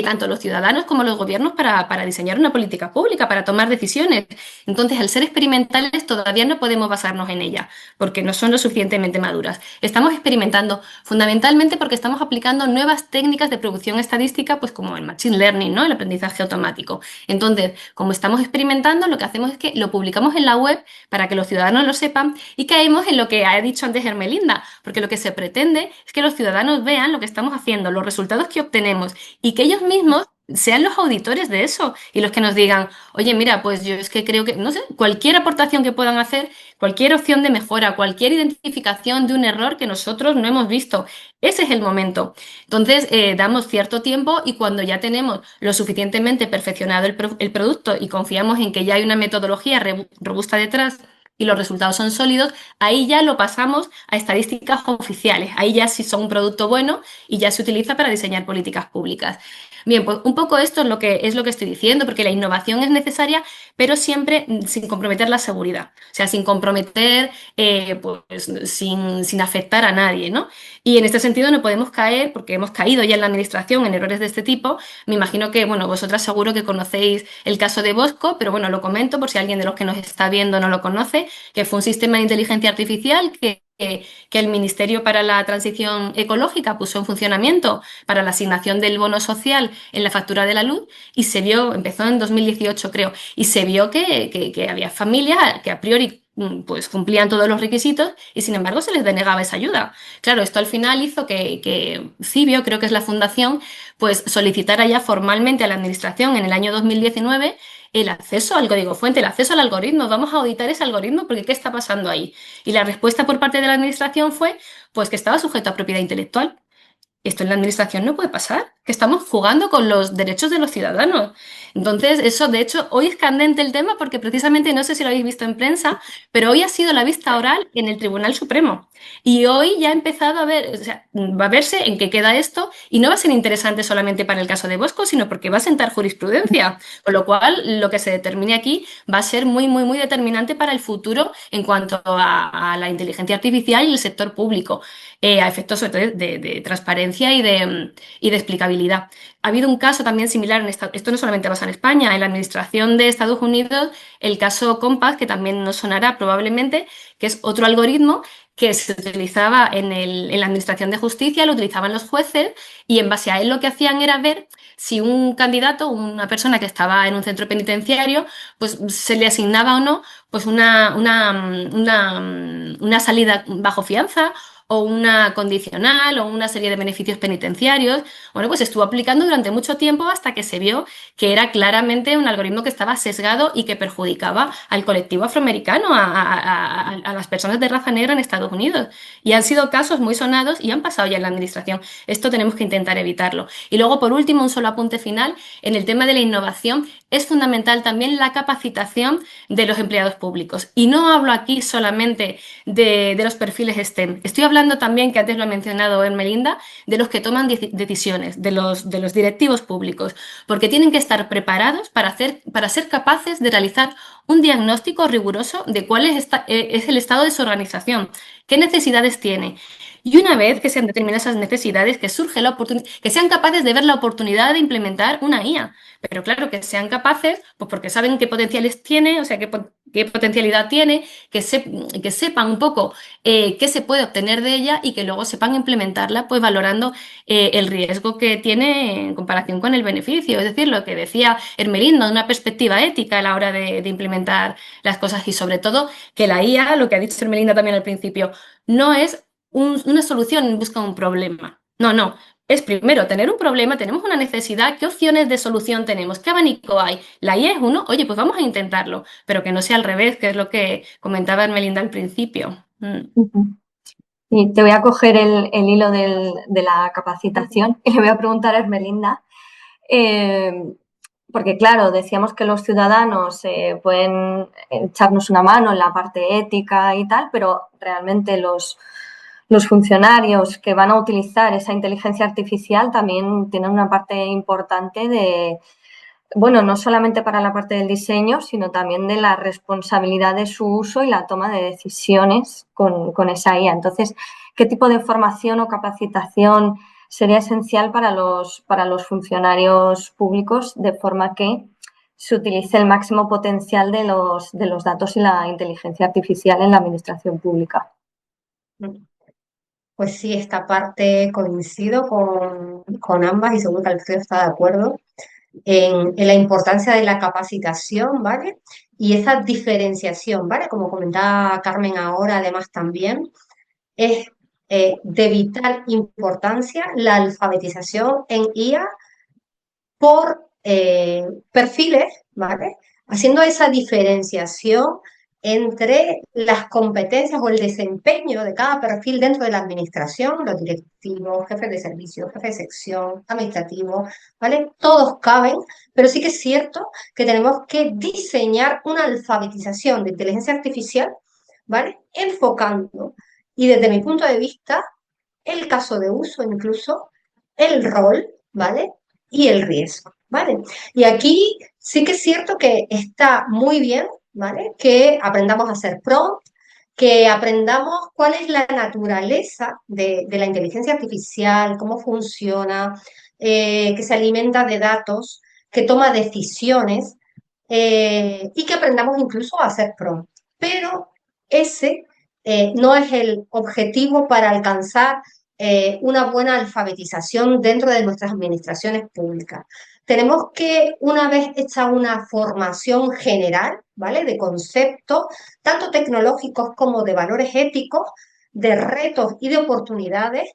tanto los ciudadanos como los gobiernos para diseñar una política pública, para tomar decisiones. Entonces, al ser experimentales, todavía no podemos basarnos en ella, porque no son lo suficientemente maduras. Estamos experimentando fundamentalmente porque estamos aplicando nuevas técnicas de producción estadística, pues como el machine learning, ¿no? El aprendizaje automático. Entonces, como estamos experimentando, lo que hacemos es que lo publicamos en la web para que los ciudadanos lo sepan y caemos en lo que ha dicho antes Hermelinda, porque lo que se pretende es que los ciudadanos vean lo que estamos haciendo, los resultados que obtenemos y que ellos mismos sean los auditores de eso y los que nos digan, oye, mira, pues yo es que creo que, no sé, cualquier aportación que puedan hacer, cualquier opción de mejora, cualquier identificación de un error que nosotros no hemos visto, ese es el momento. Entonces, damos cierto tiempo y cuando ya tenemos lo suficientemente perfeccionado el producto y confiamos en que ya hay una metodología robusta detrás, y los resultados son sólidos, ahí ya lo pasamos a estadísticas oficiales. Ahí ya sí son un producto bueno y ya se utiliza para diseñar políticas públicas. Bien, pues un poco esto es lo que estoy diciendo, porque la innovación es necesaria, pero siempre sin comprometer la seguridad, o sea, sin comprometer, pues sin afectar a nadie, ¿no? Y en este sentido no podemos caer, porque hemos caído ya en la administración en errores de este tipo. Me imagino que, bueno, vosotras seguro que conocéis el caso de Bosco, pero bueno, lo comento por si alguien de los que nos está viendo no lo conoce, que fue un sistema de inteligencia artificial que el Ministerio para la Transición Ecológica puso en funcionamiento para la asignación del bono social en la factura de la luz y se vio, empezó en 2018 creo, y se vio que había familias que a priori pues cumplían todos los requisitos y sin embargo se les denegaba esa ayuda. Claro, esto al final hizo que Cibio, creo que es la fundación, pues solicitara ya formalmente a la administración en el año 2019 el acceso al código fuente, el acceso al algoritmo. Vamos a auditar ese algoritmo porque ¿qué está pasando ahí? Y la respuesta por parte de la administración fue pues que estaba sujeto a propiedad intelectual. Esto en la administración no puede pasar. que estamos jugando con los derechos de los ciudadanos. Entonces, eso, de hecho, hoy es candente el tema porque precisamente, no sé si lo habéis visto en prensa, pero hoy ha sido la vista oral en el Tribunal Supremo. Y hoy ya ha empezado a ver, o sea, va a verse en qué queda esto y no va a ser interesante solamente para el caso de Bosco, sino porque va a sentar jurisprudencia. Con lo cual, lo que se determine aquí va a ser muy, muy, muy determinante para el futuro en cuanto a la inteligencia artificial y el sector público, a efectos sobre todo de transparencia y de explicabilidad. Ha habido un caso también similar, esto no solamente pasa en España, en la administración de Estados Unidos, el caso Compass, que también nos sonará probablemente, que es otro algoritmo que se utilizaba en la administración de justicia, lo utilizaban los jueces y en base a él lo que hacían era ver si un candidato, una persona que estaba en un centro penitenciario, pues se le asignaba o no pues una salida bajo fianza o una condicional o una serie de beneficios penitenciarios. Bueno, pues estuvo aplicando durante mucho tiempo hasta que se vio que era claramente un algoritmo que estaba sesgado y que perjudicaba al colectivo afroamericano, a las personas de raza negra en Estados Unidos. Y han sido casos muy sonados y han pasado ya en la administración. Esto tenemos que intentar evitarlo. Y luego, por último, un solo apunte final, en el tema de la innovación, es fundamental también la capacitación de los empleados públicos. Y no hablo aquí solamente de los perfiles STEM. Estoy hablando también, que antes lo ha mencionado Ermelinda, de los que toman decisiones, de los directivos públicos, porque tienen que estar preparados para ser capaces de realizar un diagnóstico riguroso de cuál es el estado de su organización, qué necesidades tiene. Y una vez que se han determinado esas necesidades, que surge la oportunidad, que sean capaces de ver la oportunidad de implementar una IA. Pero claro, que sean capaces, pues porque saben qué potenciales tiene, o sea, qué potencialidad tiene, que sepan un poco qué se puede obtener de ella y que luego sepan implementarla, pues valorando el riesgo que tiene en comparación con el beneficio. Es decir, lo que decía Hermelinda, de una perspectiva ética a la hora de implementar las cosas y sobre todo que la IA, lo que ha dicho Hermelinda también al principio, no es una solución en busca de un problema. No, no. Es primero tener un problema, tenemos una necesidad, ¿qué opciones de solución tenemos? ¿Qué abanico hay? La IA es uno, oye, pues vamos a intentarlo, pero que no sea al revés, que es lo que comentaba Hermelinda al principio. Y te voy a coger el hilo de la capacitación y le voy a preguntar a Hermelinda, porque claro, decíamos que los ciudadanos pueden echarnos una mano en la parte ética y tal, pero realmente los funcionarios que van a utilizar esa inteligencia artificial también tienen una parte importante de, bueno, no solamente para la parte del diseño, sino también de la responsabilidad de su uso y la toma de decisiones con esa IA. Entonces, ¿qué tipo de formación o capacitación sería esencial para los funcionarios públicos de forma que se utilice el máximo potencial de los datos y la inteligencia artificial en la administración pública? Pues sí, esta parte coincido con ambas y seguro que Alfredo está de acuerdo en la importancia de la capacitación, ¿vale? Y esa diferenciación, ¿vale? Como comentaba Carmen ahora, además también, es de vital importancia la alfabetización en IA por perfiles, ¿vale? Haciendo esa diferenciación entre las competencias o el desempeño de cada perfil dentro de la administración, los directivos, jefes de servicio, jefes de sección, administrativos, ¿vale? Todos caben, pero sí que es cierto que tenemos que diseñar una alfabetización de inteligencia artificial, ¿vale? Enfocando, y desde mi punto de vista, el caso de uso incluso, el rol, ¿vale? Y el riesgo, ¿vale? Y aquí sí que es cierto que está muy bien, ¿vale? Que aprendamos a hacer prompt, que aprendamos cuál es la naturaleza de la inteligencia artificial, cómo funciona, que se alimenta de datos, que toma decisiones y que aprendamos incluso a hacer prompt. Pero ese no es el objetivo para alcanzar una buena alfabetización dentro de nuestras administraciones públicas. Tenemos que, una vez hecha una formación general, ¿vale? De conceptos, tanto tecnológicos como de valores éticos, de retos y de oportunidades,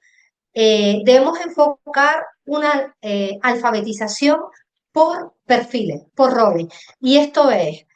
debemos enfocar una alfabetización por perfiles, por roles. Y esto es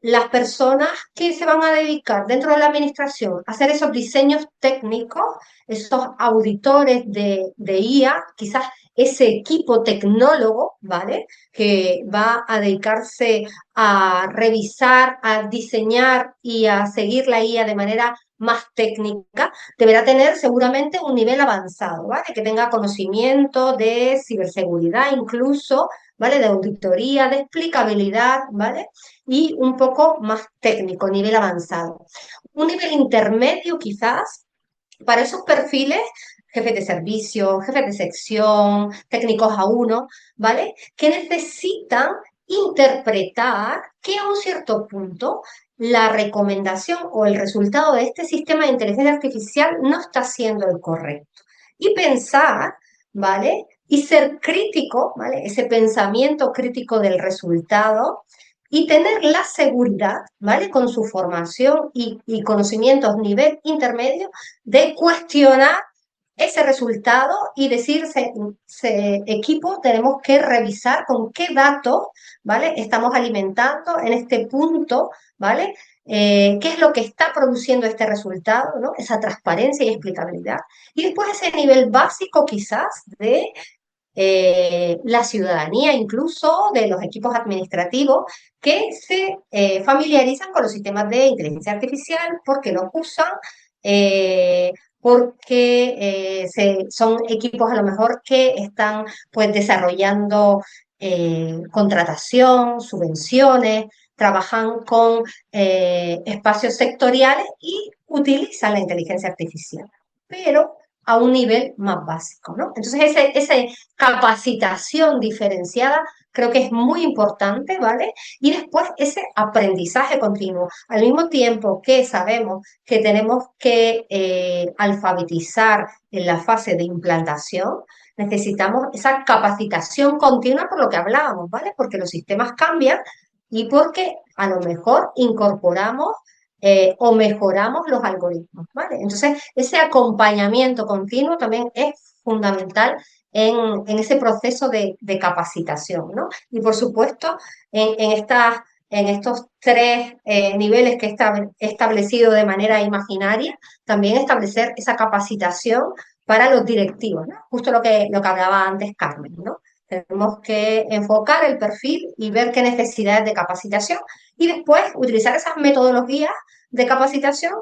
las personas que se van a dedicar dentro de la administración a hacer esos diseños técnicos, esos auditores de IA, quizás ese equipo tecnólogo, ¿vale? Que va a dedicarse a revisar, a diseñar y a seguir la IA de manera más técnica, deberá tener seguramente un nivel avanzado, ¿vale? Que tenga conocimiento de ciberseguridad incluso, ¿vale? De auditoría, de explicabilidad, ¿vale? Y un poco más técnico, nivel avanzado. Un nivel intermedio quizás para esos perfiles, jefes de servicio, jefes de sección, técnicos A1, ¿vale? Que necesitan interpretar que a un cierto punto la recomendación o el resultado de este sistema de inteligencia artificial no está siendo el correcto. Y pensar, ¿vale? Y ser crítico, ¿vale? Ese pensamiento crítico del resultado y tener la seguridad, ¿vale? Con su formación y conocimientos nivel intermedio, de cuestionar ese resultado y decirse, equipo, tenemos que revisar con qué datos, ¿vale? Estamos alimentando en este punto, ¿vale? ¿Qué es lo que está produciendo este resultado, ¿no? Esa transparencia y explicabilidad. Y después ese nivel básico quizás de la ciudadanía, incluso de los equipos administrativos, que se familiarizan con los sistemas de inteligencia artificial porque los usan, porque son equipos a lo mejor que están pues desarrollando contratación, subvenciones, trabajan con espacios sectoriales y utilizan la inteligencia artificial. Pero a un nivel más básico, ¿no? Entonces, esa capacitación diferenciada creo que es muy importante, ¿vale? Y después ese aprendizaje continuo. Al mismo tiempo que sabemos que tenemos que alfabetizar en la fase de implantación, necesitamos esa capacitación continua por lo que hablábamos, ¿vale? Porque los sistemas cambian y porque a lo mejor incorporamos o mejoramos los algoritmos, ¿vale? Entonces, ese acompañamiento continuo también es fundamental en ese proceso de capacitación, ¿no? Y por supuesto, en estos tres niveles que he establecido de manera imaginaria, también establecer esa capacitación para los directivos, ¿no? Justo lo que hablaba antes Carmen, ¿no? Tenemos que enfocar el perfil y ver qué necesidades de capacitación y después utilizar esas metodologías de capacitación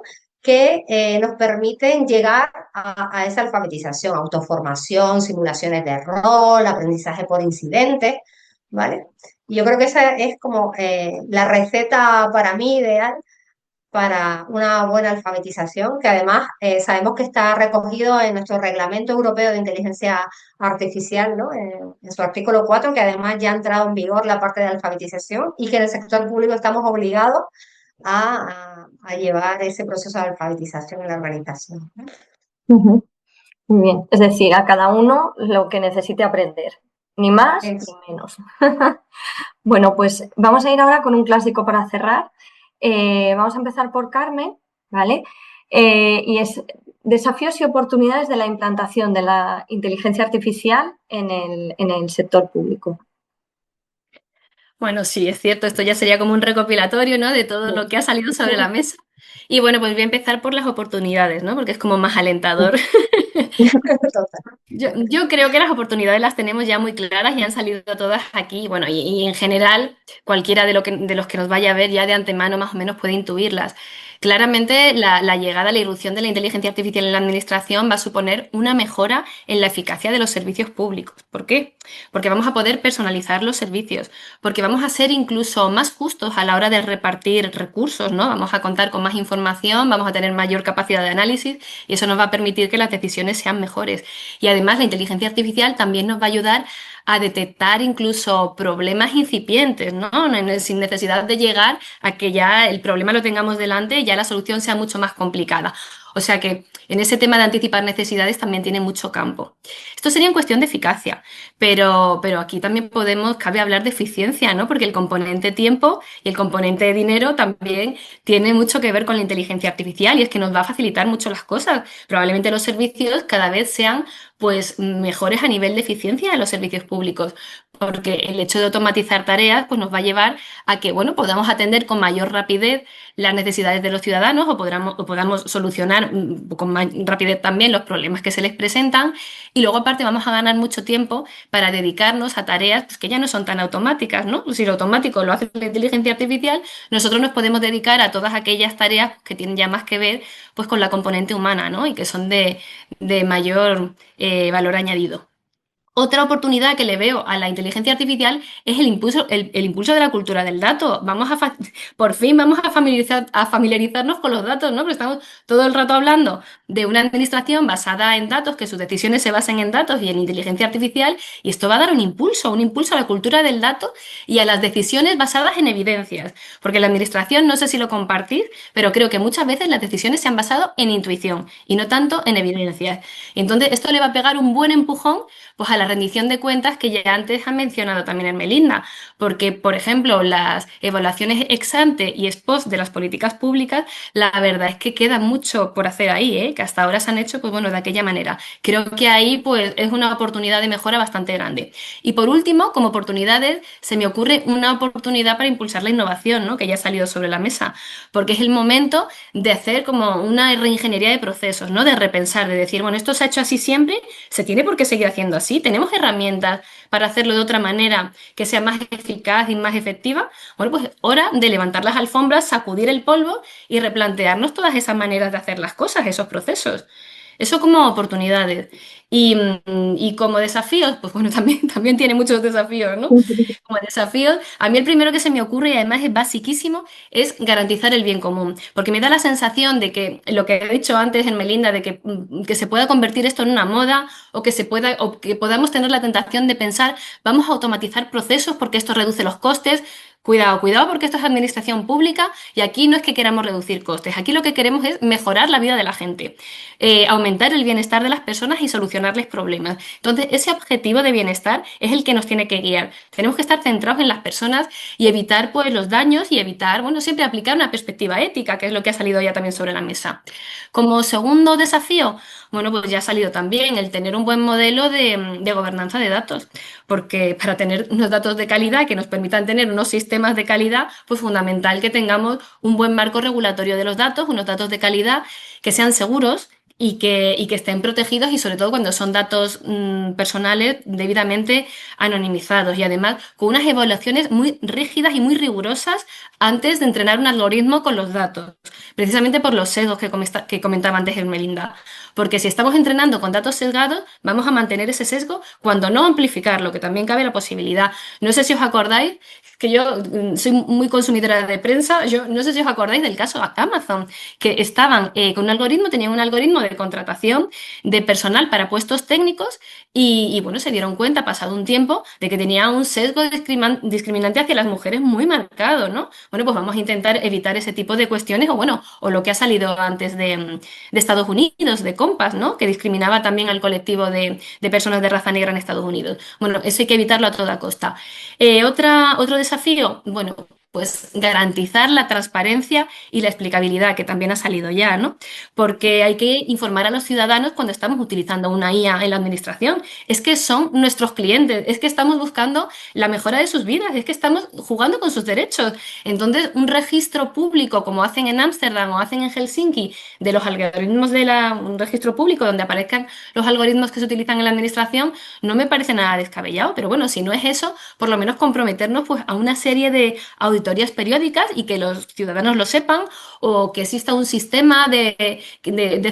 que nos permiten llegar a esa alfabetización, autoformación, simulaciones de rol, aprendizaje por incidentes, ¿vale? Y yo creo que esa es como la receta para mí ideal para una buena alfabetización, que además sabemos que está recogido en nuestro Reglamento Europeo de Inteligencia Artificial, ¿no? En su artículo 4, que además ya ha entrado en vigor la parte de alfabetización y que en el sector público estamos obligados a llevar ese proceso de alfabetización en la organización. Muy bien, es decir, a cada uno lo que necesite aprender, ni más ni menos. Bueno, pues vamos a ir ahora con un clásico para cerrar. Vamos a empezar por Carmen, ¿vale? Y es desafíos y oportunidades de la implantación de la inteligencia artificial en el sector público. Bueno, sí, es cierto, esto ya sería como un recopilatorio, ¿no? De todo lo que ha salido sobre la mesa. Y bueno, pues voy a empezar por las oportunidades, ¿no? Porque es como más alentador. Yo creo que las oportunidades las tenemos ya muy claras y han salido todas aquí. Bueno, y en general, cualquiera de los que nos vaya a ver ya de antemano más o menos puede intuirlas. Claramente, la llegada, la irrupción de la inteligencia artificial en la administración va a suponer una mejora en la eficacia de los servicios públicos. ¿Por qué? Porque vamos a poder personalizar los servicios, porque vamos a ser incluso más justos a la hora de repartir recursos, ¿no? Vamos a contar con más información, vamos a tener mayor capacidad de análisis y eso nos va a permitir que las decisiones sean mejores. Y además, la inteligencia artificial también nos va a ayudar a detectar incluso problemas incipientes, ¿no? Sin necesidad de llegar a que ya el problema lo tengamos delante y ya la solución sea mucho más complicada. O sea que en ese tema de anticipar necesidades también tiene mucho campo. Esto sería en cuestión de eficacia, pero aquí también cabe hablar de eficiencia, ¿no? Porque el componente tiempo y el componente dinero también tiene mucho que ver con la inteligencia artificial y es que nos va a facilitar mucho las cosas. Probablemente los servicios cada vez sean pues mejores a nivel de eficiencia de los servicios públicos. porque el hecho de automatizar tareas pues nos va a llevar a que bueno, podamos atender con mayor rapidez las necesidades de los ciudadanos o podamos solucionar con más rapidez también los problemas que se les presentan y luego aparte vamos a ganar mucho tiempo para dedicarnos a tareas pues, que ya no son tan automáticas, ¿no? Si lo automático lo hace la inteligencia artificial, nosotros nos podemos dedicar a todas aquellas tareas que tienen ya más que ver pues con la componente humana, ¿no? Y que son de mayor valor añadido. Otra oportunidad que le veo a la inteligencia artificial es el impulso de la cultura del dato. Por fin vamos a familiarizarnos con los datos, ¿no? Porque estamos todo el rato hablando de una administración basada en datos, que sus decisiones se basen en datos y en inteligencia artificial, y esto va a dar un impulso a la cultura del dato y a las decisiones basadas en evidencias. Porque la administración, no sé si lo compartís, pero creo que muchas veces las decisiones se han basado en intuición y no tanto en evidencias. Y entonces esto le va a pegar un buen empujón pues a la rendición de cuentas que ya antes han mencionado también en Melinda, porque, por ejemplo, las evaluaciones ex ante y ex post de las políticas públicas, la verdad es que queda mucho por hacer ahí, ¿eh? Que hasta ahora se han hecho, pues bueno, de aquella manera. Creo que ahí, pues, es una oportunidad de mejora bastante grande. Y por último, como oportunidades, se me ocurre una oportunidad para impulsar la innovación, ¿no? Que ya ha salido sobre la mesa, porque es el momento de hacer como una reingeniería de procesos, ¿no? De repensar, de decir, bueno, esto se ha hecho así siempre, se tiene por qué seguir haciendo así. ¿Tenemos herramientas para hacerlo de otra manera que sea más eficaz y más efectiva? Bueno, pues hora de levantar las alfombras, sacudir el polvo y replantearnos todas esas maneras de hacer las cosas, esos procesos. Eso como oportunidades. Y como desafíos, pues bueno, también tiene muchos desafíos, ¿no? Como desafíos, a mí el primero que se me ocurre, y además es basiquísimo, es garantizar el bien común. Porque me da la sensación de que lo que he dicho antes en Melinda, de que se pueda convertir esto en una moda o que podamos tener la tentación de pensar, vamos a automatizar procesos porque esto reduce los costes. Cuidado, cuidado, porque esto es administración pública y aquí no es que queramos reducir costes, aquí lo que queremos es mejorar la vida de la gente, aumentar el bienestar de las personas y solucionarles problemas. Entonces, ese objetivo de bienestar es el que nos tiene que guiar. Tenemos que estar centrados en las personas y evitar pues, los daños y evitar, bueno, siempre aplicar una perspectiva ética, que es lo que ha salido ya también sobre la mesa. Como segundo desafío, bueno, pues ya ha salido también el tener un buen modelo de gobernanza de datos, porque para tener unos datos de calidad que nos permitan tener unos sistemas de calidad, pues fundamental que tengamos un buen marco regulatorio de los datos, unos datos de calidad que sean seguros y que estén protegidos y sobre todo cuando son datos personales debidamente anonimizados y además con unas evaluaciones muy rígidas y muy rigurosas antes de entrenar un algoritmo con los datos, precisamente por los sesgos que comentaba antes Melinda. Porque si estamos entrenando con datos sesgados, vamos a mantener ese sesgo cuando no amplificarlo, que también cabe la posibilidad. No sé si os acordáis, que yo soy muy consumidora de prensa, yo no sé si os acordáis del caso Amazon, que estaban con un algoritmo, tenían un algoritmo de contratación de personal para puestos técnicos y bueno, se dieron cuenta, pasado un tiempo, de que tenía un sesgo discriminante hacia las mujeres muy marcado, ¿no? Bueno, pues vamos a intentar evitar ese tipo de cuestiones o bueno, o lo que ha salido antes de Estados Unidos, de Compass, ¿no? Que discriminaba también al colectivo de personas de raza negra en Estados Unidos. Bueno, eso hay que evitarlo a toda costa. Otro desafío, bueno, pues garantizar la transparencia y la explicabilidad, que también ha salido ya, ¿no? Porque hay que informar a los ciudadanos cuando estamos utilizando una IA en la administración. Es que son nuestros clientes, es que estamos buscando la mejora de sus vidas, es que estamos jugando con sus derechos. Entonces, un registro público, como hacen en Ámsterdam o hacen en Helsinki, de los algoritmos un registro público donde aparezcan los algoritmos que se utilizan en la administración, no me parece nada descabellado. Pero bueno, si no es eso, por lo menos comprometernos pues, a una serie de auditorías periódicas y que los ciudadanos lo sepan o que exista un sistema de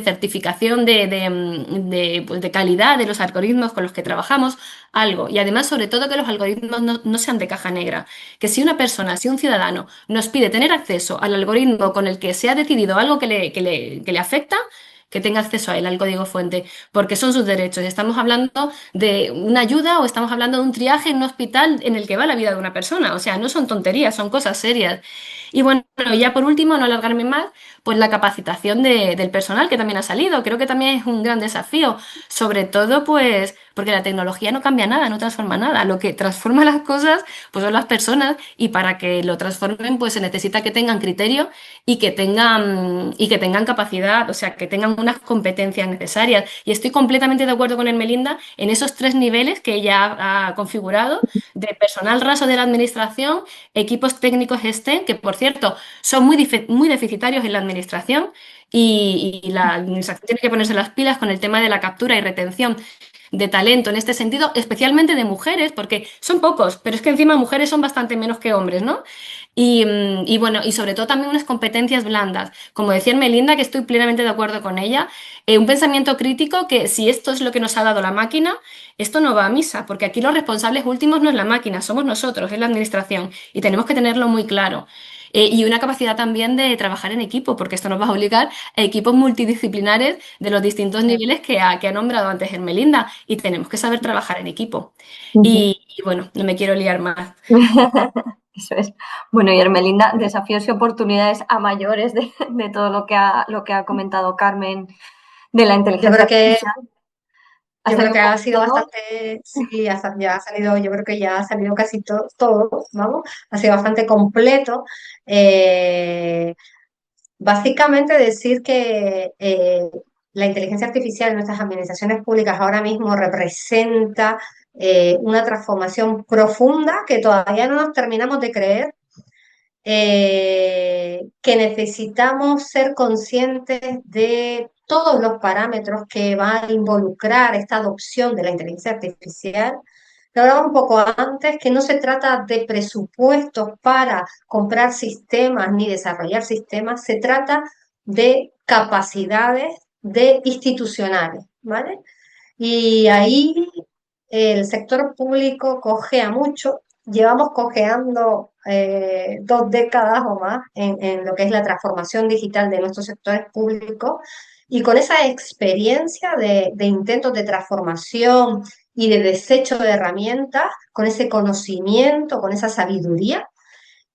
certificación pues, de calidad de los algoritmos con los que trabajamos, algo. Y además, sobre todo, que los algoritmos no sean de caja negra. Que si una persona, si un ciudadano nos pide tener acceso al algoritmo con el que se ha decidido algo que le afecta, que tenga acceso a él, al código fuente, porque son sus derechos. Estamos hablando de una ayuda o estamos hablando de un triaje en un hospital en el que va la vida de una persona. O sea, no son tonterías, son cosas serias. Y bueno, ya por último, no alargarme más, pues la capacitación del personal que también ha salido. Creo que también es un gran desafío, sobre todo pues porque la tecnología no cambia nada, no transforma nada. Lo que transforma las cosas, pues son las personas, y para que lo transformen, pues se necesita que tengan criterio y que tengan capacidad, o sea, que tengan unas competencias necesarias. Y estoy completamente de acuerdo con Ermelinda en esos tres niveles que ella ha configurado, de personal raso de la administración, equipos técnicos STEM, que por cierto son muy deficitarios en la administración, y la administración tiene que ponerse las pilas con el tema de la captura y retención de talento en este sentido, especialmente de mujeres, porque son pocos, pero es que encima mujeres son bastante menos que hombres, ¿no? Y bueno, y sobre todo también unas competencias blandas. Como decía Melinda, que estoy plenamente de acuerdo con ella, un pensamiento crítico que si esto es lo que nos ha dado la máquina, esto no va a misa, porque aquí los responsables últimos no es la máquina, somos nosotros, es la administración, y tenemos que tenerlo muy claro. Y una capacidad también de trabajar en equipo, porque esto nos va a obligar a equipos multidisciplinares de los distintos niveles que ha nombrado antes Hermelinda, y tenemos que saber trabajar en equipo. Y bueno, no me quiero liar más. Eso es. Bueno, y Ermelinda, desafíos y oportunidades a mayores de todo lo que ha comentado Carmen de la Yo inteligencia creo que artificial. Ha Yo creo salido que un ha poco sido todo. bastante, sí, ya ha salido, yo creo que ya ha salido casi todo, vamos, ha sido bastante completo. Eh, Básicamente decir que la inteligencia artificial en nuestras administraciones públicas ahora mismo representa una transformación profunda que todavía no nos terminamos de creer, que necesitamos ser conscientes de todos los parámetros que va a involucrar esta adopción de la inteligencia artificial. Lo hablaba un poco antes, que no se trata de presupuestos para comprar sistemas ni desarrollar sistemas, se trata de capacidades de institucionales, ¿vale? Y ahí el sector público cojea mucho. Llevamos cojeando 2 décadas o más en lo que es la transformación digital de nuestros sectores públicos, y con esa experiencia de intentos de transformación y de desecho de herramientas, con ese conocimiento, con esa sabiduría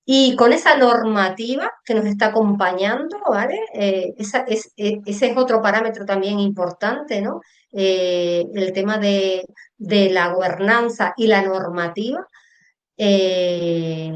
y con esa normativa que nos está acompañando, ¿vale? Ese es otro parámetro también importante, ¿no? El tema de la gobernanza y la normativa. eh,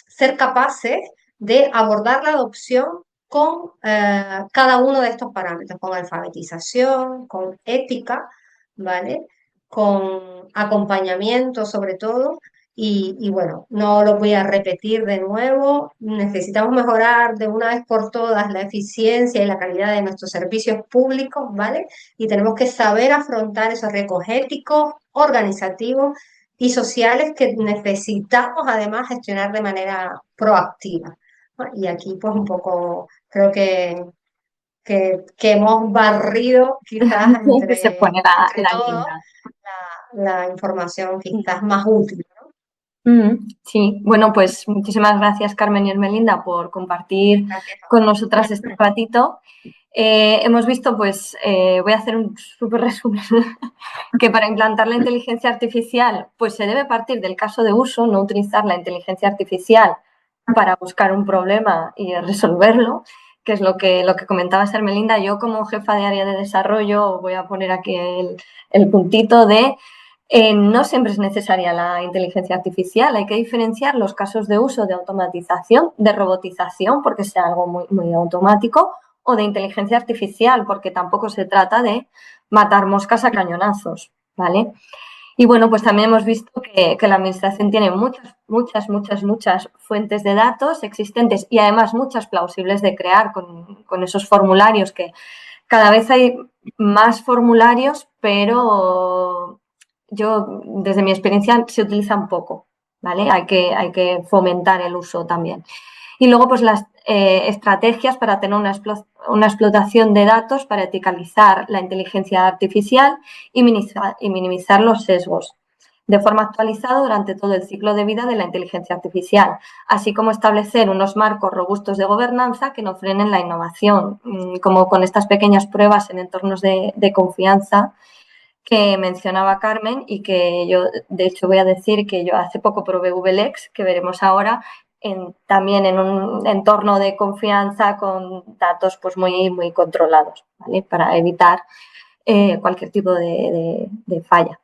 Ser capaces de abordar la adopción con cada uno de estos parámetros, con alfabetización, con ética, ¿vale? Con acompañamiento sobre todo. Y bueno, no lo voy a repetir de nuevo. Necesitamos mejorar de una vez por todas la eficiencia y la calidad de nuestros servicios públicos, ¿vale? Y tenemos que saber afrontar esos riesgos éticos, organizativos y sociales que necesitamos además gestionar de manera proactiva, ¿no? Y aquí pues un poco creo que hemos barrido quizás Que se pone entre la todos guinda. la información quizás más útil, ¿no? Sí, bueno, pues muchísimas gracias Carmen y Ermelinda por compartir Gracias. con nosotras este ratito. Hemos visto, pues, voy a hacer un súper resumen, que para implantar la inteligencia artificial, pues se debe partir del caso de uso, no utilizar la inteligencia artificial para buscar un problema y resolverlo, que es lo que comentaba Ermelinda. Yo como jefa de área de desarrollo voy a poner aquí el puntito de no siempre es necesaria la inteligencia artificial, hay que diferenciar los casos de uso de automatización, de robotización, porque sea algo muy, muy automático, o de inteligencia artificial, porque tampoco se trata de matar moscas a cañonazos, ¿vale? Y bueno, pues también hemos visto que la administración tiene muchas fuentes de datos existentes y además muchas plausibles de crear con esos formularios, que cada vez hay más formularios, pero yo, desde mi experiencia, se utilizan poco, ¿vale? Hay que fomentar el uso también. Y luego, pues las estrategias para tener una explotación de datos, para eticalizar la inteligencia artificial y minimizar los sesgos de forma actualizada durante todo el ciclo de vida de la inteligencia artificial, así como establecer unos marcos robustos de gobernanza que no frenen la innovación, como con estas pequeñas pruebas en entornos de confianza que mencionaba Carmen, y que yo, de hecho, voy a decir que yo hace poco probé VLEX, que veremos ahora, también en un entorno de confianza con datos pues muy controlados, ¿vale? Para evitar cualquier tipo de falla.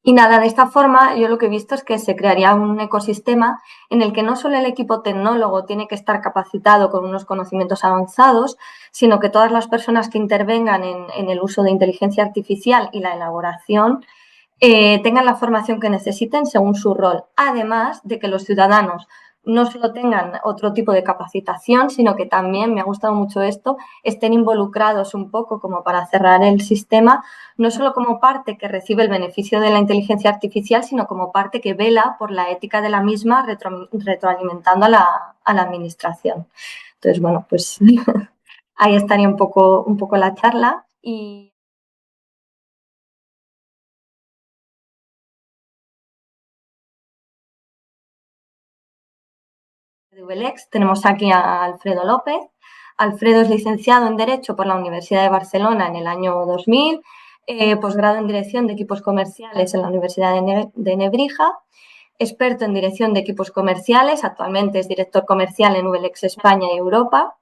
Y nada, de esta forma yo lo que he visto es que se crearía un ecosistema en el que no solo el equipo tecnólogo tiene que estar capacitado con unos conocimientos avanzados, sino que todas las personas que intervengan en el uso de inteligencia artificial y la elaboración tengan la formación que necesiten según su rol. Además de que los ciudadanos no solo tengan otro tipo de capacitación, sino que también, me ha gustado mucho esto, estén involucrados un poco como para cerrar el sistema, no solo como parte que recibe el beneficio de la inteligencia artificial, sino como parte que vela por la ética de la misma, retroalimentando a la administración. Entonces, bueno, pues ahí estaría un poco la charla. Y de ULEX tenemos aquí a Alfredo López. Alfredo es licenciado en Derecho por la Universidad de Barcelona en el año 2000, posgrado en Dirección de Equipos Comerciales en la Universidad de Nebrija, experto en Dirección de Equipos Comerciales, actualmente es director comercial en ULEX España y Europa.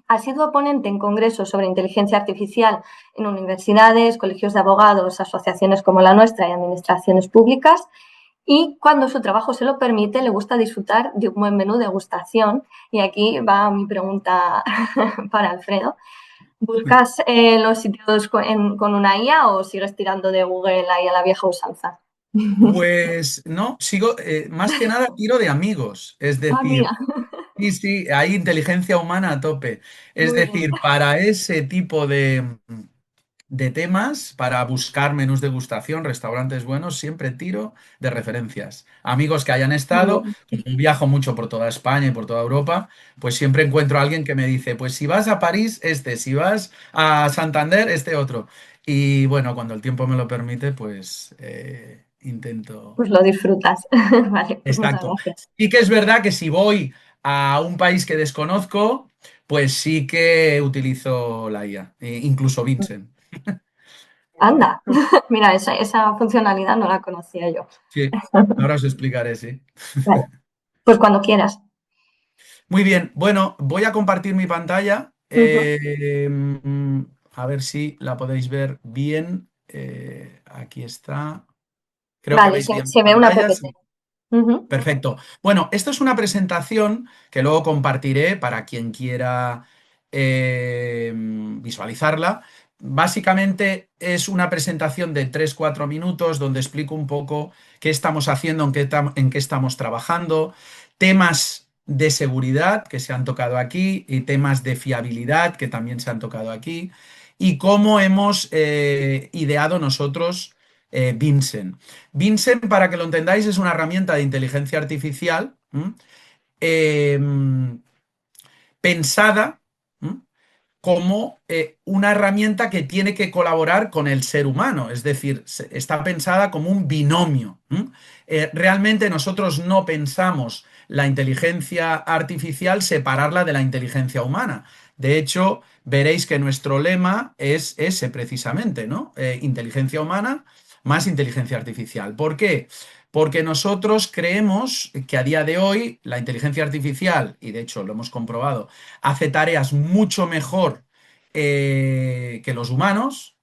Ha sido ponente en congresos sobre inteligencia artificial en universidades, colegios de abogados, asociaciones como la nuestra y administraciones públicas. Y cuando su trabajo se lo permite, le gusta disfrutar de un buen menú de degustación. Y aquí va mi pregunta para Alfredo. ¿Buscas los sitios con una IA o sigues tirando de Google ahí a la vieja usanza? Pues no, sigo, más que nada tiro de amigos, es Ah, mira, decir, sí, sí, hay inteligencia humana a tope. Es muy bien. decir, para ese tipo de temas, para buscar menús de degustación, restaurantes buenos, siempre tiro de referencias. Amigos que hayan Muy estado, bien. como viajo mucho por toda España y por toda Europa, pues siempre encuentro a alguien que me dice, pues si vas a París, este, si vas a Santander, este otro. Y bueno, cuando el tiempo me lo permite, pues intento. Pues lo disfrutas. Vale, pues muchas Exacto. gracias. Sí que es verdad que si voy a un país que desconozco, pues sí que utilizo la IA, incluso Vincent. Anda, mira, esa funcionalidad no la conocía yo. Sí, ahora os explicaré, sí. Vale, pues cuando quieras. Muy bien, bueno, voy a compartir mi pantalla. Ujú. A ver si la podéis ver bien. Aquí está. Creo que Vale, veis bien mi se ve una pantalla. PPT. Sí. Ujú. Perfecto. Bueno, esto es una presentación que luego compartiré para quien quiera visualizarla. Básicamente es una presentación de 3 4 minutos donde explico un poco qué estamos haciendo, en qué estamos trabajando, temas de seguridad que se han tocado aquí y temas de fiabilidad que también se han tocado aquí y cómo hemos ideado nosotros Vincent. Vincent, para que lo entendáis, es una herramienta de inteligencia artificial eh, pensada como una herramienta que tiene que colaborar con el ser humano, es decir, está pensada como un binomio. Realmente nosotros no pensamos la inteligencia artificial separarla de la inteligencia humana. De hecho, veréis que nuestro lema es ese precisamente, ¿no? Inteligencia humana más inteligencia artificial. ¿Por qué? Porque nosotros creemos que a día de hoy la inteligencia artificial, y de hecho lo hemos comprobado, hace tareas mucho mejor que los humanos.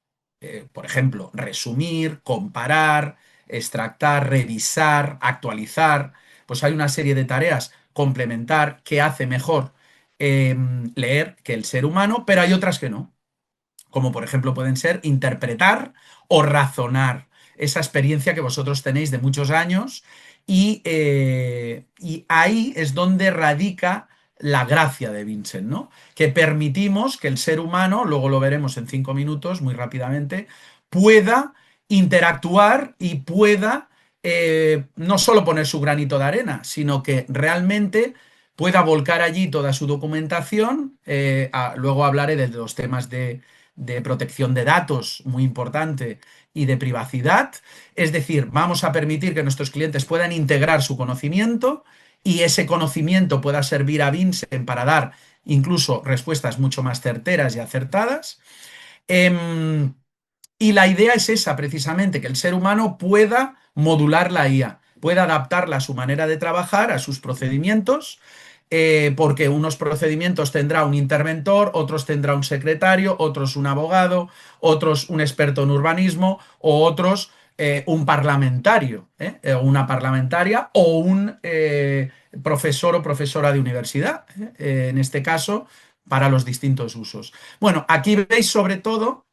Por ejemplo, resumir, comparar, extractar, revisar, actualizar. Pues hay una serie de tareas complementar que hace mejor leer que el ser humano, pero hay otras que no, como por ejemplo pueden ser interpretar o razonar esa experiencia que vosotros tenéis de muchos años y ahí es donde radica la gracia de Vincent, ¿no? Que permitimos que el ser humano, luego lo veremos en 5 minutos, muy rápidamente, pueda interactuar y pueda no solo poner su granito de arena, sino que realmente pueda volcar allí toda su documentación. Luego hablaré de los temas de protección de datos, muy importante, y de privacidad. Es decir, vamos a permitir que nuestros clientes puedan integrar su conocimiento y ese conocimiento pueda servir a Vincent para dar incluso respuestas mucho más certeras y acertadas. Em, y la idea es esa, precisamente, que el ser humano pueda modular la IA, pueda adaptarla a su manera de trabajar, a sus procedimientos, porque unos procedimientos tendrá un interventor, otros tendrá un secretario, otros un abogado, otros un experto en urbanismo o otros un parlamentario, una parlamentaria o un profesor o profesora de universidad, en este caso, para los distintos usos. Bueno, aquí veis sobre todo,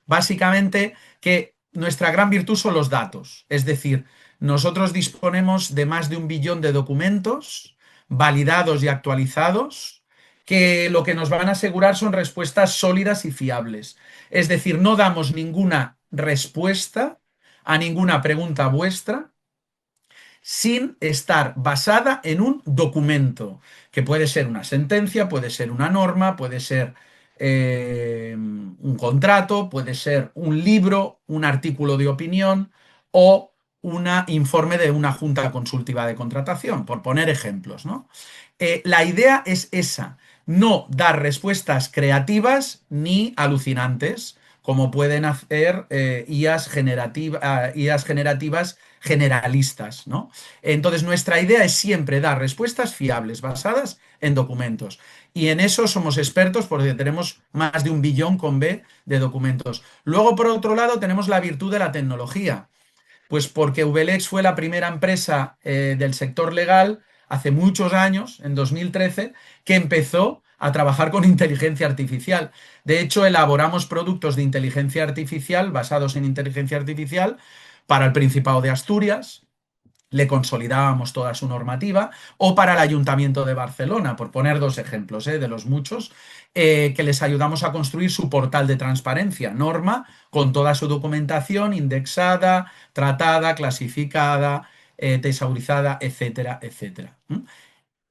básicamente, que nuestra gran virtud son los datos, es decir, nosotros disponemos de más de 1 billón de documentos validados y actualizados, que lo que nos van a asegurar son respuestas sólidas y fiables. Es decir, no damos ninguna respuesta a ninguna pregunta vuestra sin estar basada en un documento, que puede ser una sentencia, puede ser una norma, puede ser un contrato, puede ser un libro, un artículo de opinión o un informe de una junta consultiva de contratación, por poner ejemplos, ¿no? La idea es esa, no dar respuestas creativas ni alucinantes, como pueden hacer IAs generativas generalistas, ¿no? Entonces, nuestra idea es siempre dar respuestas fiables, basadas en documentos. Y en eso somos expertos porque tenemos más de 1 billón con B de documentos. Luego, por otro lado, tenemos la virtud de la tecnología. Pues porque VLEX fue la primera empresa del sector legal hace muchos años, en 2013, que empezó a trabajar con inteligencia artificial. De hecho, elaboramos productos de inteligencia artificial, basados en inteligencia artificial, para el Principado de Asturias, le consolidábamos toda su normativa, o para el Ayuntamiento de Barcelona, por poner 2 ejemplos de los muchos, que les ayudamos a construir su portal de transparencia, Norma, con toda su documentación indexada, tratada, clasificada, tesaurizada, etcétera, etcétera.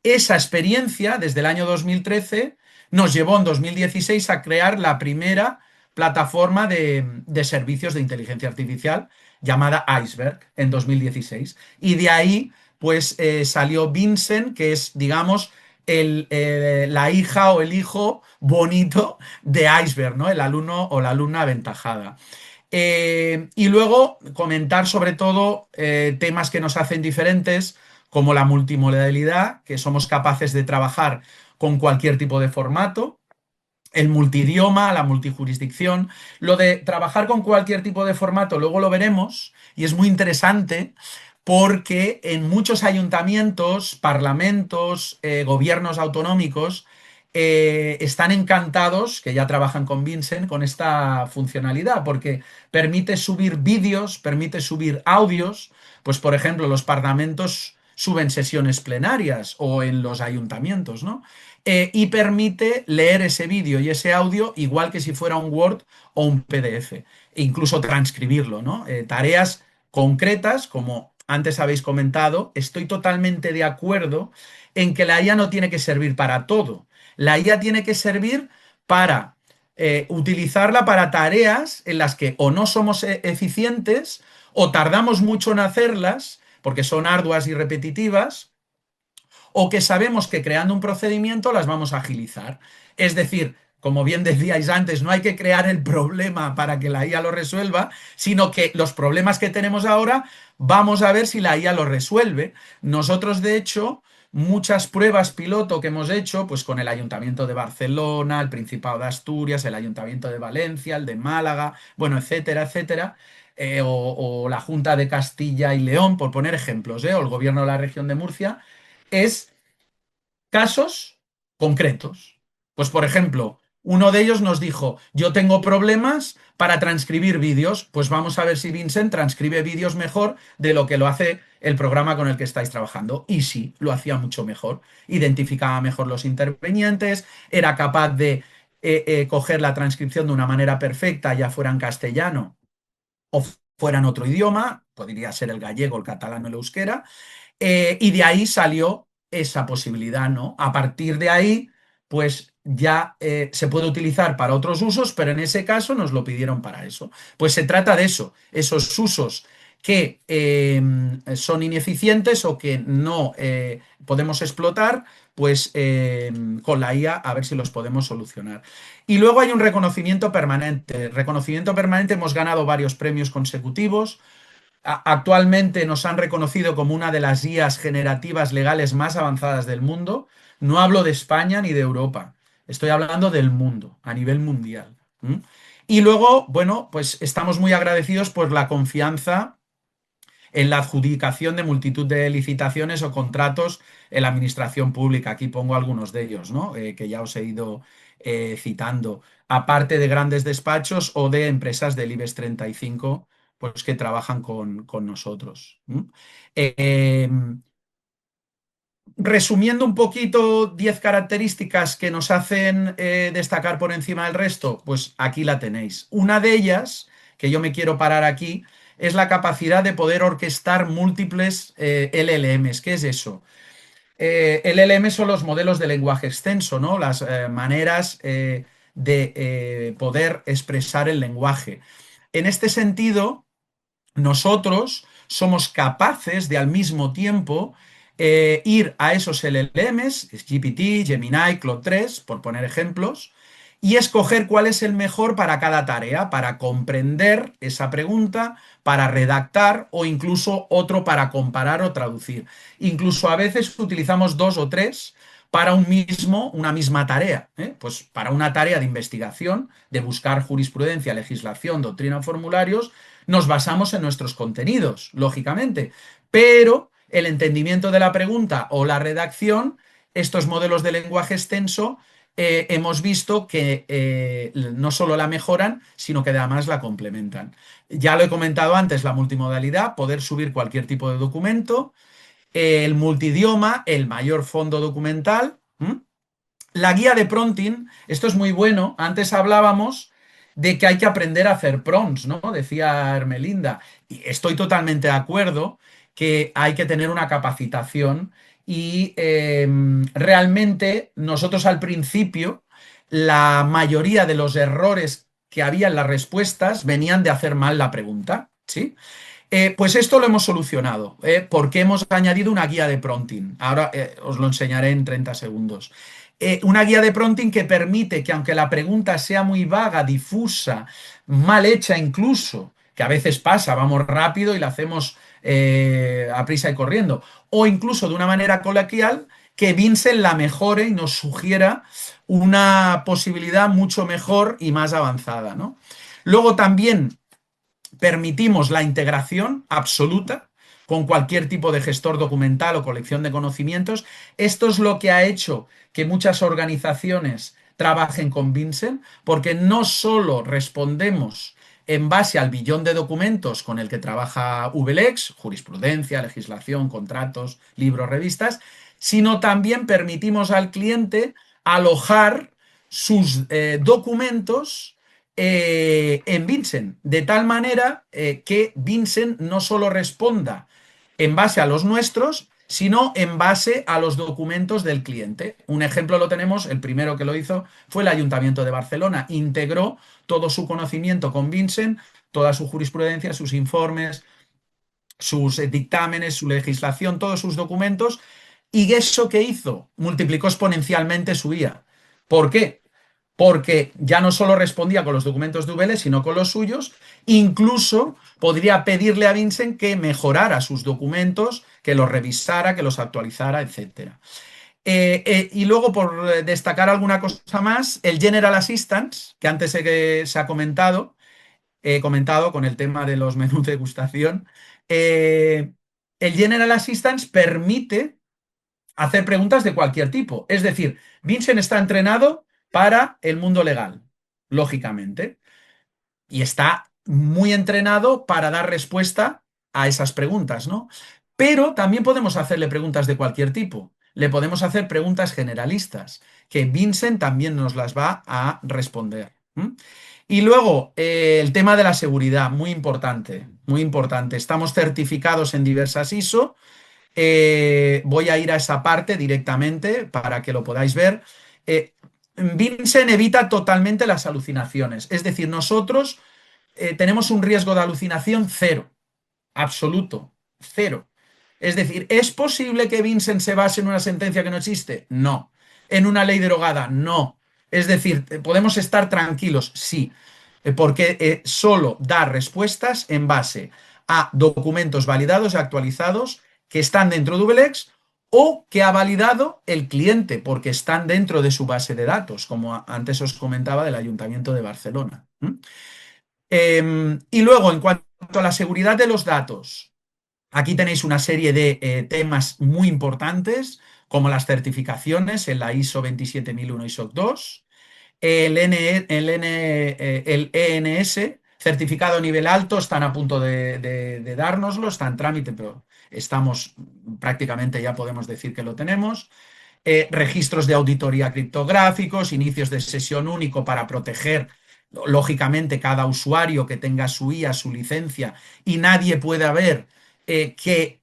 Esa experiencia, desde el año 2013, nos llevó en 2016 a crear la primera plataforma de servicios de inteligencia artificial llamada Iceberg en 2016. Y de ahí, pues, salió Vincent, que es, digamos, la hija o el hijo bonito de Iceberg, ¿no? El alumno o la alumna aventajada. Y luego comentar sobre todo temas que nos hacen diferentes, como la multimodalidad, que somos capaces de trabajar con cualquier tipo de formato, el multidioma, la multijurisdicción. Lo de trabajar con cualquier tipo de formato, luego lo veremos, y es muy interesante porque en muchos ayuntamientos, parlamentos, gobiernos autonómicos, están encantados, que ya trabajan con Vincent, con esta funcionalidad, porque permite subir vídeos, permite subir audios, pues por ejemplo los parlamentos suben sesiones plenarias o en los ayuntamientos, ¿no? Y permite leer ese vídeo y ese audio igual que si fuera un Word o un PDF, e incluso transcribirlo, ¿no? Tareas concretas, como antes habéis comentado, estoy totalmente de acuerdo en que la IA no tiene que servir para todo. La IA tiene que servir para utilizarla para tareas en las que o no somos eficientes o tardamos mucho en hacerlas porque son arduas y repetitivas, o que sabemos que creando un procedimiento las vamos a agilizar. Es decir, como bien decíais antes, no hay que crear el problema para que la IA lo resuelva, sino que los problemas que tenemos ahora vamos a ver si la IA lo resuelve. Nosotros, de hecho, muchas pruebas piloto que hemos hecho, pues con el Ayuntamiento de Barcelona, el Principado de Asturias, el Ayuntamiento de Valencia, el de Málaga, bueno, etcétera, etcétera, o la Junta de Castilla y León, por poner ejemplos, o el Gobierno de la Región de Murcia, es casos concretos. Pues, por ejemplo, uno de ellos nos dijo, yo tengo problemas para transcribir vídeos, pues vamos a ver si Vincent transcribe vídeos mejor de lo que lo hace el programa con el que estáis trabajando. Y sí, lo hacía mucho mejor. Identificaba mejor los intervinientes, era capaz de coger la transcripción de una manera perfecta, ya fuera en castellano o fuera en otro idioma, podría ser el gallego, el catalán o el euskera, y de ahí salió esa posibilidad, ¿no? A partir de ahí, pues ya se puede utilizar para otros usos, pero en ese caso nos lo pidieron para eso. Pues se trata de eso, esos usos que son ineficientes o que no podemos explotar, pues con la IA a ver si los podemos solucionar. Y luego hay un reconocimiento permanente. Reconocimiento permanente, hemos ganado varios premios consecutivos. Actualmente nos han reconocido como una de las IAs generativas legales más avanzadas del mundo. No hablo de España ni de Europa, estoy hablando del mundo, a nivel mundial. Y luego, bueno, pues estamos muy agradecidos por la confianza en la adjudicación de multitud de licitaciones o contratos en la administración pública. Aquí pongo algunos de ellos, ¿no? Que ya os he ido citando, aparte de grandes despachos o de empresas del IBEX 35, pues que trabajan con nosotros. Eh, Resumiendo un poquito 10 características que nos hacen destacar por encima del resto, pues aquí la tenéis. Una de ellas, que yo me quiero parar aquí, es la capacidad de poder orquestar múltiples LLMs. ¿Qué es eso? LLM son los modelos de lenguaje extenso, ¿no? Las maneras de poder expresar el lenguaje. En este sentido, nosotros somos capaces de al mismo tiempo ir a esos LLMs, GPT, Gemini, Claude 3, por poner ejemplos, y escoger cuál es el mejor para cada tarea, para comprender esa pregunta, para redactar o incluso otro para comparar o traducir. Incluso a veces utilizamos dos o tres para una misma tarea. Pues para una tarea de investigación, de buscar jurisprudencia, legislación, doctrina o formularios, nos basamos en nuestros contenidos, lógicamente, pero el entendimiento de la pregunta o la redacción, estos modelos de lenguaje extenso, hemos visto que no solo la mejoran, sino que además la complementan. Ya lo he comentado antes, la multimodalidad, poder subir cualquier tipo de documento, el multidioma, el mayor fondo documental, la guía de prompting, esto es muy bueno, antes hablábamos de que hay que aprender a hacer prompts, ¿no? Decía Hermelinda, y estoy totalmente de acuerdo que hay que tener una capacitación y realmente nosotros al principio la mayoría de los errores que había en las respuestas venían de hacer mal la pregunta, ¿sí? Pues esto lo hemos solucionado, porque hemos añadido una guía de prompting. Ahora os lo enseñaré en 30 segundos. Una guía de prompting que permite que aunque la pregunta sea muy vaga, difusa, mal hecha incluso, que a veces pasa, vamos rápido y la hacemos a prisa y corriendo, o incluso de una manera coloquial, que Vincent la mejore y nos sugiera una posibilidad mucho mejor y más avanzada, ¿no? Luego también permitimos la integración absoluta con cualquier tipo de gestor documental o colección de conocimientos. Esto es lo que ha hecho que muchas organizaciones trabajen con Vincent, porque no solo respondemos en base al billón de documentos con el que trabaja VLEX, jurisprudencia, legislación, contratos, libros, revistas, sino también permitimos al cliente alojar sus documentos en Vincent, de tal manera que Vincent no solo responda en base a los nuestros, sino en base a los documentos del cliente. Un ejemplo lo tenemos, el primero que lo hizo fue el Ayuntamiento de Barcelona, integró todo su conocimiento con Vincent, toda su jurisprudencia, sus informes, sus dictámenes, su legislación, todos sus documentos, y eso que hizo multiplicó exponencialmente su IA. ¿Por qué? Porque ya no solo respondía con los documentos de VL, sino con los suyos, incluso podría pedirle a Vincent que mejorara sus documentos, que los revisara, que los actualizara, etc. Y luego, por destacar alguna cosa más, el General Assistance, que antes se ha comentado, he comentado con el tema de los menús de degustación, el General Assistance permite hacer preguntas de cualquier tipo. Es decir, Vincent está entrenado para el mundo legal, lógicamente, y está muy entrenado para dar respuesta a esas preguntas, ¿no? Pero también podemos hacerle preguntas de cualquier tipo. Le podemos hacer preguntas generalistas, que Vincent también nos las va a responder. Y luego, el tema de la seguridad, muy importante, muy importante. Estamos certificados en diversas ISO. Voy a ir a esa parte directamente para que lo podáis ver. Vincent evita totalmente las alucinaciones. Es decir, nosotros tenemos un riesgo de alucinación cero, absoluto, cero. Es decir, ¿es posible que Vincent se base en una sentencia que no existe? No. ¿En una ley derogada? No. Es decir, ¿podemos estar tranquilos? Sí, porque solo da respuestas en base a documentos validados y actualizados que están dentro de VLEX o que ha validado el cliente, porque están dentro de su base de datos, como antes os comentaba del Ayuntamiento de Barcelona. Y luego, en cuanto a la seguridad de los datos, aquí tenéis una serie de temas muy importantes, como las certificaciones en la ISO 27001 y SOC 2, el ENS, certificado a nivel alto, están a punto de dárnoslo, está en trámite, pero estamos prácticamente, ya podemos decir que lo tenemos. Registros de auditoría criptográficos, inicios de sesión único para proteger, lógicamente, cada usuario que tenga su IA, su licencia, y nadie puede ver que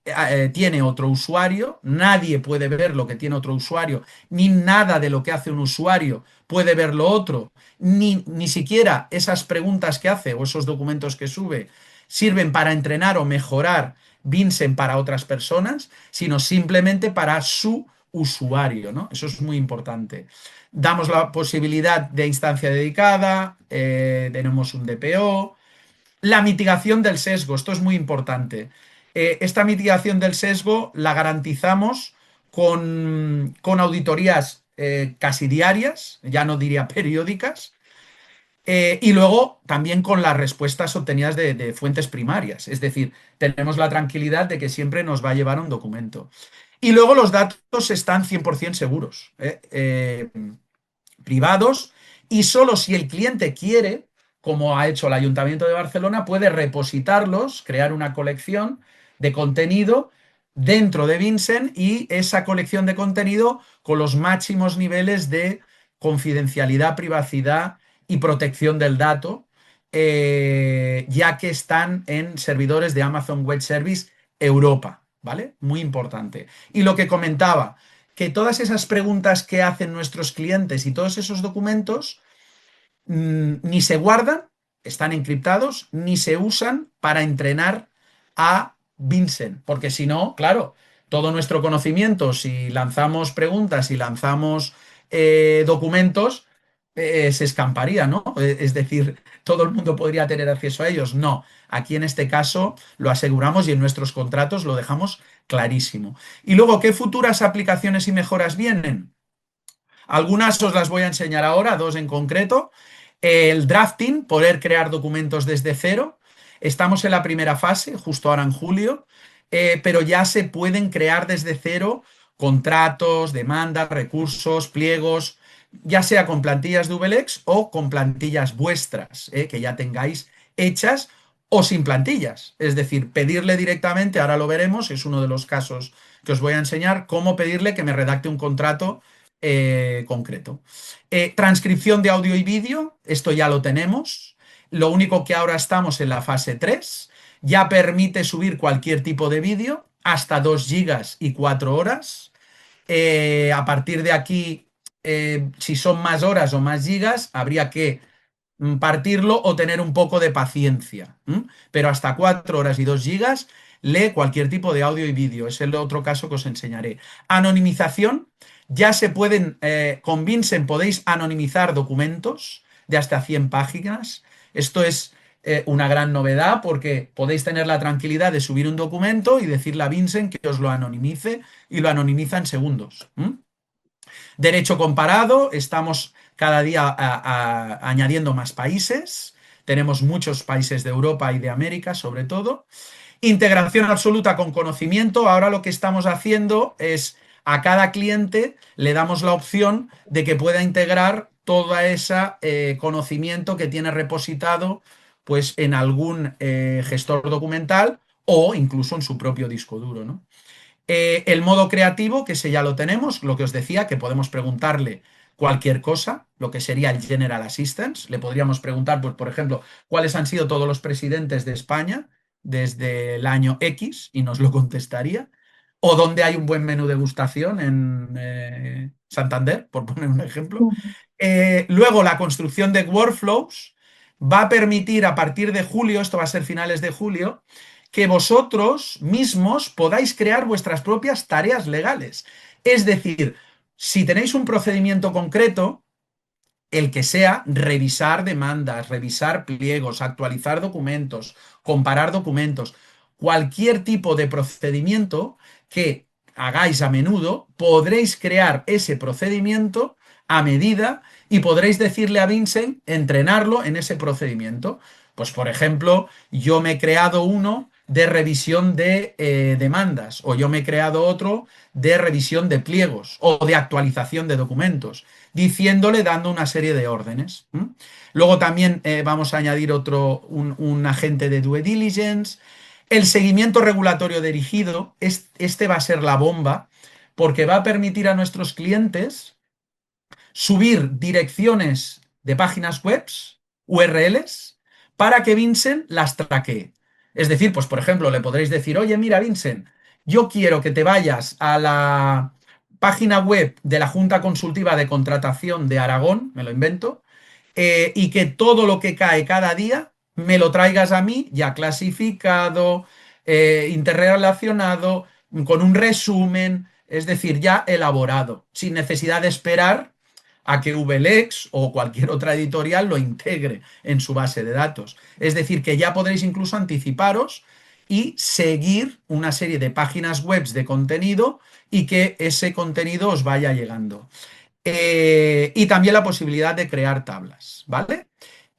tiene otro usuario, nadie puede ver lo que tiene otro usuario, ni nada de lo que hace un usuario puede ver lo otro, ni siquiera esas preguntas que hace o esos documentos que sube sirven para entrenar o mejorar Vincent para otras personas, sino simplemente para su usuario, ¿no? Eso es muy importante. Damos la posibilidad de instancia dedicada, tenemos un DPO, la mitigación del sesgo, esto es muy importante. Esta mitigación del sesgo la garantizamos con auditorías casi diarias, ya no diría periódicas, y luego también con las respuestas obtenidas de fuentes primarias. Es decir, tenemos la tranquilidad de que siempre nos va a llevar un documento. Y luego los datos están 100% seguros, privados, y solo si el cliente quiere, como ha hecho el Ayuntamiento de Barcelona, puede repositarlos, crear una colección de contenido dentro de Vincent y esa colección de contenido con los máximos niveles de confidencialidad, privacidad y protección del dato, ya que están en servidores de Amazon Web Service Europa, ¿vale? Muy importante. Y lo que comentaba, que todas esas preguntas que hacen nuestros clientes y todos esos documentos ni se guardan, están encriptados, ni se usan para entrenar a Vincent, porque si no, claro, todo nuestro conocimiento, si lanzamos preguntas y lanzamos documentos, se escamparía, ¿no? Es decir, todo el mundo podría tener acceso a ellos. No, aquí en este caso lo aseguramos y en nuestros contratos lo dejamos clarísimo. Y luego, ¿qué futuras aplicaciones y mejoras vienen? Algunas os las voy a enseñar ahora, dos en concreto. El drafting, poder crear documentos desde cero. Estamos en la primera fase, justo ahora en julio, pero ya se pueden crear desde cero contratos, demandas, recursos, pliegos, ya sea con plantillas de VLX o con plantillas vuestras, que ya tengáis hechas o sin plantillas. Es decir, pedirle directamente, ahora lo veremos, es uno de los casos que os voy a enseñar, cómo pedirle que me redacte un contrato concreto. Transcripción de audio y vídeo, esto ya lo tenemos. Lo único que ahora estamos en la fase 3, ya permite subir cualquier tipo de vídeo, hasta 2 gigas y 4 horas. A partir de aquí, si son más horas o más gigas, habría que partirlo o tener un poco de paciencia. Pero hasta 4 horas y 2 gigas lee cualquier tipo de audio y vídeo. Es el otro caso que os enseñaré. Anonimización. Ya se pueden, con Vincent podéis anonimizar documentos de hasta 100 páginas. Esto es una gran novedad porque podéis tener la tranquilidad de subir un documento y decirle a Vincent que os lo anonimice y lo anonimiza en segundos. Derecho comparado, estamos cada día añadiendo más países. Tenemos muchos países de Europa y de América, sobre todo. Integración absoluta con conocimiento. Ahora lo que estamos haciendo es a cada cliente le damos la opción de que pueda integrar todo ese conocimiento que tiene repositado pues, en algún gestor documental o incluso en su propio disco duro, ¿no? El modo creativo, que ese ya lo tenemos, lo que os decía, que podemos preguntarle cualquier cosa, lo que sería el General Assistance. Le podríamos preguntar, pues, por ejemplo, cuáles han sido todos los presidentes de España desde el año X y nos lo contestaría. O dónde hay un buen menú degustación en Santander, por poner un ejemplo. Luego, la construcción de workflows va a permitir a partir de julio, esto va a ser finales de julio, que vosotros mismos podáis crear vuestras propias tareas legales. Es decir, si tenéis un procedimiento concreto, el que sea revisar demandas, revisar pliegos, actualizar documentos, comparar documentos, cualquier tipo de procedimiento que hagáis a menudo, podréis crear ese procedimiento a medida y podréis decirle a Vincent entrenarlo en ese procedimiento. Pues, por ejemplo, yo me he creado uno de revisión de demandas, o yo me he creado otro de revisión de pliegos o de actualización de documentos, diciéndole, dando una serie de órdenes. Luego también vamos a añadir un agente de due diligence. El seguimiento regulatorio dirigido, este va a ser la bomba, porque va a permitir a nuestros clientes subir direcciones de páginas web, URLs, para que Vincent las traquee. Es decir, pues por ejemplo, le podréis decir, oye, mira, Vincent, yo quiero que te vayas a la página web de la Junta Consultiva de Contratación de Aragón, me lo invento, y que todo lo que cae cada día me lo traigas a mí ya clasificado, interrelacionado, con un resumen, es decir, ya elaborado, sin necesidad de esperar a que VLEX o cualquier otra editorial lo integre en su base de datos. Es decir, que ya podréis incluso anticiparos y seguir una serie de páginas web de contenido y que ese contenido os vaya llegando. Y también la posibilidad de crear tablas, ¿vale?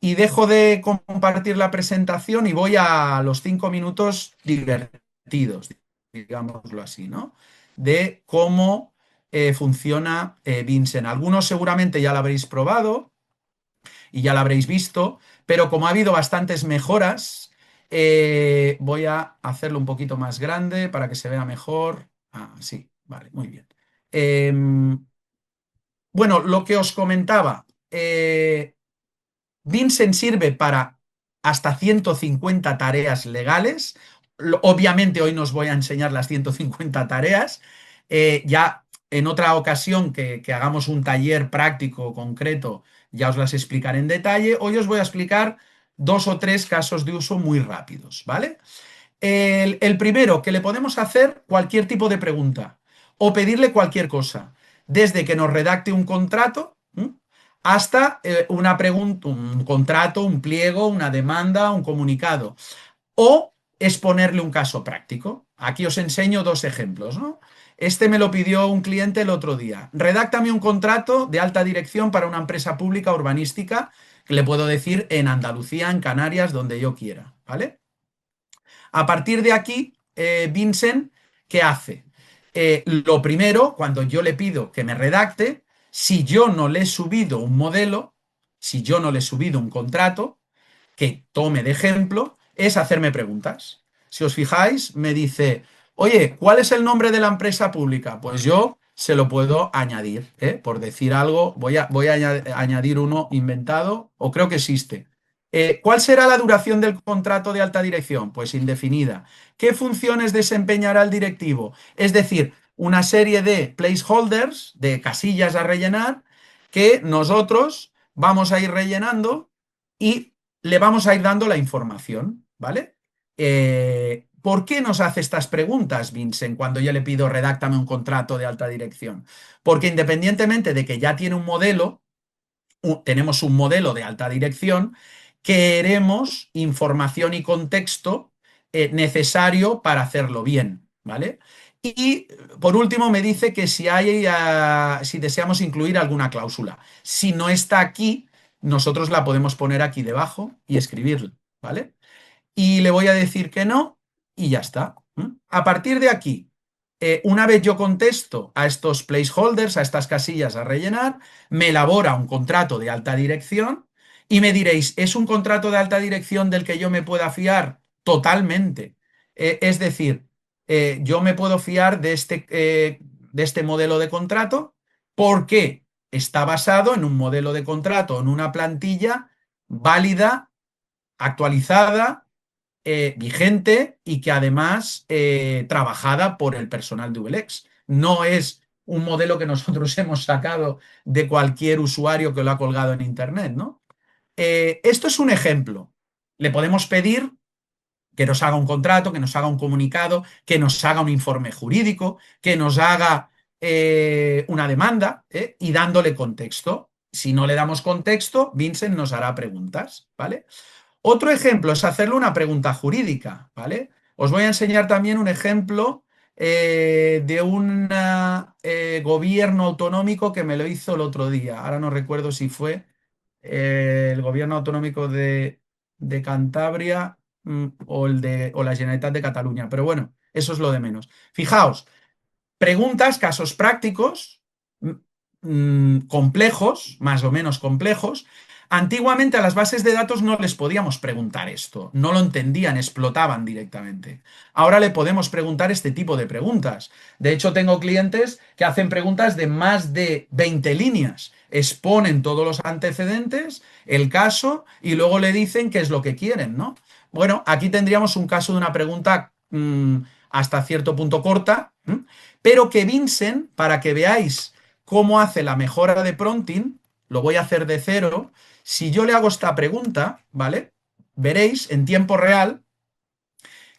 Y dejo de compartir la presentación y voy a los 5 minutos divertidos, digámoslo así, ¿no? De cómo funciona Vincent. Algunos seguramente ya lo habréis probado y ya lo habréis visto, pero como ha habido bastantes mejoras, voy a hacerlo un poquito más grande para que se vea mejor. Ah, sí, vale, muy bien. Bueno, lo que os comentaba, Vincent sirve para hasta 150 tareas legales. Obviamente hoy no os voy a enseñar las 150 tareas. Ya en otra ocasión que hagamos un taller práctico concreto, ya os las explicaré en detalle. Hoy os voy a explicar 2 o 3 casos de uso muy rápidos, ¿vale? El primero, que le podemos hacer cualquier tipo de pregunta o pedirle cualquier cosa, desde que nos redacte un contrato hasta una pregunta, un contrato, un pliego, una demanda, un comunicado, o exponerle un caso práctico. Aquí os enseño 2 ejemplos, ¿no? Este me lo pidió un cliente el otro día. Redáctame un contrato de alta dirección para una empresa pública urbanística, que le puedo decir en Andalucía, en Canarias, donde yo quiera, ¿vale? A partir de aquí, Vincent, ¿qué hace? Lo primero, cuando yo le pido que me redacte, si yo no le he subido un modelo, si yo no le he subido un contrato, que tome de ejemplo, es hacerme preguntas. Si os fijáis, me dice, oye, ¿cuál es el nombre de la empresa pública? Pues yo se lo puedo añadir, ¿eh? Por decir algo, voy a añadir uno inventado, o creo que existe. ¿Cuál será la duración del contrato de alta dirección? Pues indefinida. ¿Qué funciones desempeñará el directivo? Es decir, una serie de placeholders, de casillas a rellenar, que nosotros vamos a ir rellenando y le vamos a ir dando la información, ¿vale? ¿Por qué nos hace estas preguntas, Vincent, cuando yo le pido redáctame un contrato de alta dirección? Porque independientemente de que ya tiene un modelo, tenemos un modelo de alta dirección, queremos información y contexto necesario para hacerlo bien, ¿vale? Y por último me dice que si deseamos incluir alguna cláusula. Si no está aquí, nosotros la podemos poner aquí debajo y escribirla, ¿vale? Y le voy a decir que no y ya está. A partir de aquí, una vez yo contesto a estos placeholders, a estas casillas a rellenar, me elabora un contrato de alta dirección y me diréis, ¿es un contrato de alta dirección del que yo me pueda fiar? Totalmente. Es decir, yo me puedo fiar de este modelo de contrato porque está basado en un modelo de contrato, en una plantilla válida, actualizada, vigente y que además trabajada por el personal de VLEX. No es un modelo que nosotros hemos sacado de cualquier usuario que lo ha colgado en Internet, ¿no? Esto es un ejemplo. Le podemos pedir que nos haga un contrato, que nos haga un comunicado, que nos haga un informe jurídico, que nos haga una demanda y dándole contexto. Si no le damos contexto, Vincent nos hará preguntas, ¿vale? Otro ejemplo es hacerle una pregunta jurídica, ¿vale? Os voy a enseñar también un ejemplo de un gobierno autonómico que me lo hizo el otro día. Ahora no recuerdo si fue el gobierno autonómico de Cantabria o la Generalitat de Cataluña. Pero bueno, eso es lo de menos. Fijaos, preguntas, casos prácticos, complejos, más o menos complejos. Antiguamente a las bases de datos no les podíamos preguntar esto, no lo entendían, explotaban directamente. Ahora le podemos preguntar este tipo de preguntas. De hecho, tengo clientes que hacen preguntas de más de 20 líneas, exponen todos los antecedentes, el caso y luego le dicen qué es lo que quieren, ¿no? Bueno, aquí tendríamos un caso de una pregunta hasta cierto punto corta, pero que Vincent, para que veáis cómo hace la mejora de prompting, lo voy a hacer de cero. Si yo le hago esta pregunta, ¿vale? Veréis en tiempo real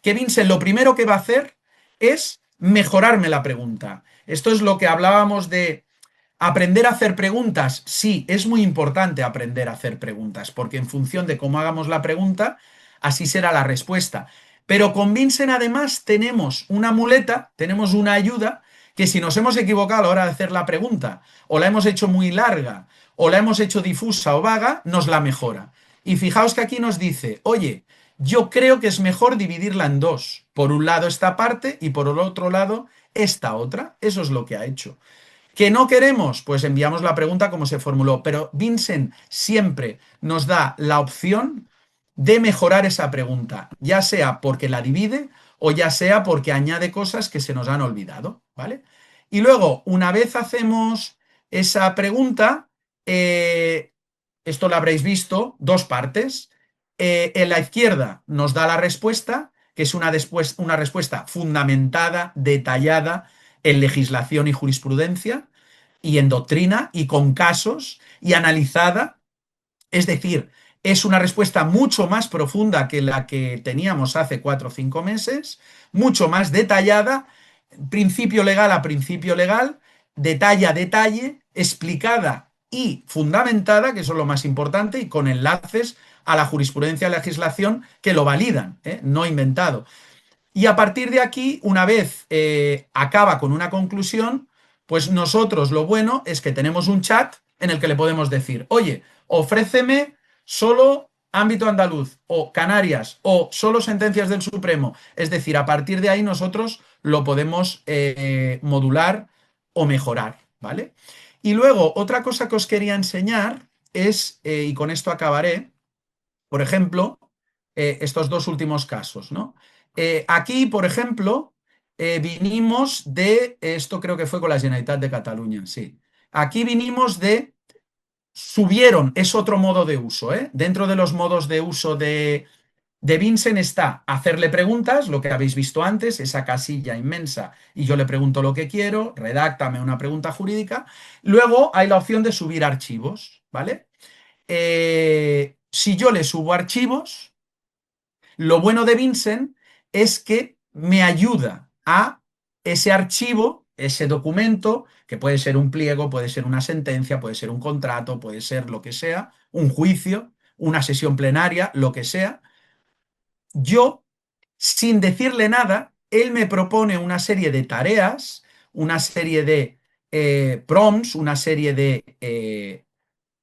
que Vincent lo primero que va a hacer es mejorarme la pregunta. Esto es lo que hablábamos de aprender a hacer preguntas. Sí, es muy importante aprender a hacer preguntas, porque en función de cómo hagamos la pregunta, así será la respuesta. Pero con Vincent además tenemos una muleta, tenemos una ayuda, que si nos hemos equivocado a la hora de hacer la pregunta, o la hemos hecho muy larga, o la hemos hecho difusa o vaga, nos la mejora. Y fijaos que aquí nos dice, oye, yo creo que es mejor dividirla en dos. Por un lado esta parte y por el otro lado esta otra. Eso es lo que ha hecho. ¿Que no queremos? Pues enviamos la pregunta como se formuló. Pero Vincent siempre nos da la opción de mejorar esa pregunta, ya sea porque la divide o ya sea porque añade cosas que se nos han olvidado, ¿vale? Y luego, una vez hacemos esa pregunta, esto lo habréis visto, dos partes. En la izquierda nos da la respuesta, que es una respuesta fundamentada, detallada en legislación y jurisprudencia y en doctrina y con casos y analizada. Es decir, es una respuesta mucho más profunda que la que teníamos hace 4 o 5 meses, mucho más detallada, principio legal a principio legal, detalle a detalle, explicada y fundamentada, que eso es lo más importante, y con enlaces a la jurisprudencia y legislación que lo validan, no inventado. Y a partir de aquí, una vez acaba con una conclusión, pues nosotros lo bueno es que tenemos un chat en el que le podemos decir, oye, ofréceme solo ámbito andaluz o Canarias o solo sentencias del Supremo. Es decir, a partir de ahí nosotros lo podemos modular o mejorar, ¿vale? Y luego, otra cosa que os quería enseñar es, y con esto acabaré, por ejemplo, estos dos últimos casos, ¿no? Aquí, por ejemplo, vinimos de, esto creo que fue con la Generalitat de Cataluña, sí. Aquí vinimos de, subieron, es otro modo de uso, ¿eh? Dentro de los modos de uso de Vincent está hacerle preguntas, lo que habéis visto antes, esa casilla inmensa, y yo le pregunto lo que quiero, redáctame una pregunta jurídica. Luego hay la opción de subir archivos, ¿vale? Si yo le subo archivos, lo bueno de Vincent es que me ayuda a ese archivo, ese documento, que puede ser un pliego, puede ser una sentencia, puede ser un contrato, puede ser lo que sea, un juicio, una sesión plenaria, lo que sea. Yo, sin decirle nada, él me propone una serie de tareas, una serie de prompts, una serie de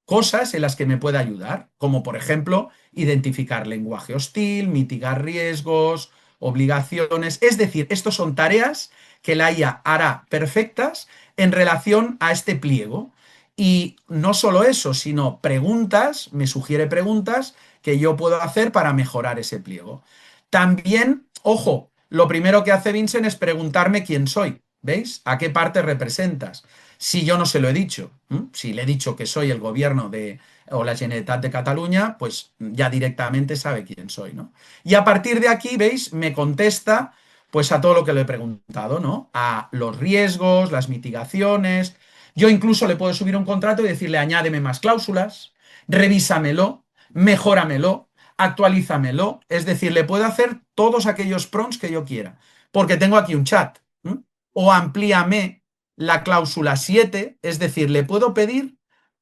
cosas en las que me puede ayudar, como por ejemplo identificar lenguaje hostil, mitigar riesgos, obligaciones. Es decir, estos son tareas que la IA hará perfectas en relación a este pliego. Y no solo eso, sino preguntas, me sugiere preguntas que yo puedo hacer para mejorar ese pliego. También, ojo, lo primero que hace Vincent es preguntarme quién soy. ¿Veis? ¿A qué parte representas? Si yo no se lo he dicho, si le he dicho que soy el gobierno de o la Generalitat de Cataluña, pues ya directamente sabe quién soy, ¿no? Y a partir de aquí, ¿veis? Me contesta pues a todo lo que le he preguntado, ¿no? A los riesgos, las mitigaciones. Yo incluso le puedo subir un contrato y decirle, añádeme más cláusulas, revísamelo, mejóramelo, actualízamelo. Es decir, le puedo hacer todos aquellos prompts que yo quiera, porque tengo aquí un chat. O amplíame la cláusula 7, es decir, le puedo pedir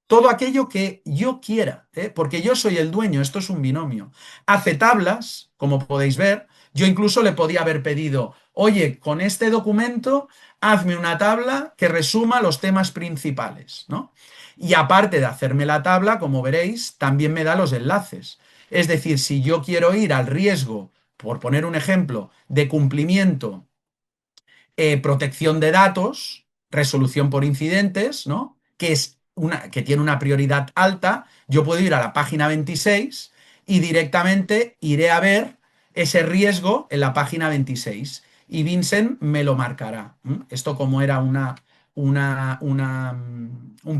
todo aquello que yo quiera, porque yo soy el dueño, esto es un binomio. Hace tablas, como podéis ver, yo incluso le podía haber pedido oye, con este documento hazme una tabla que resuma los temas principales, ¿no? Y aparte de hacerme la tabla, como veréis, también me da los enlaces. Es decir, si yo quiero ir al riesgo, por poner un ejemplo, de cumplimiento, protección de datos, resolución por incidentes, ¿no? Que tiene una prioridad alta, yo puedo ir a la página 26 y directamente iré a ver ese riesgo en la página 26 y Vincent me lo marcará. Esto como era un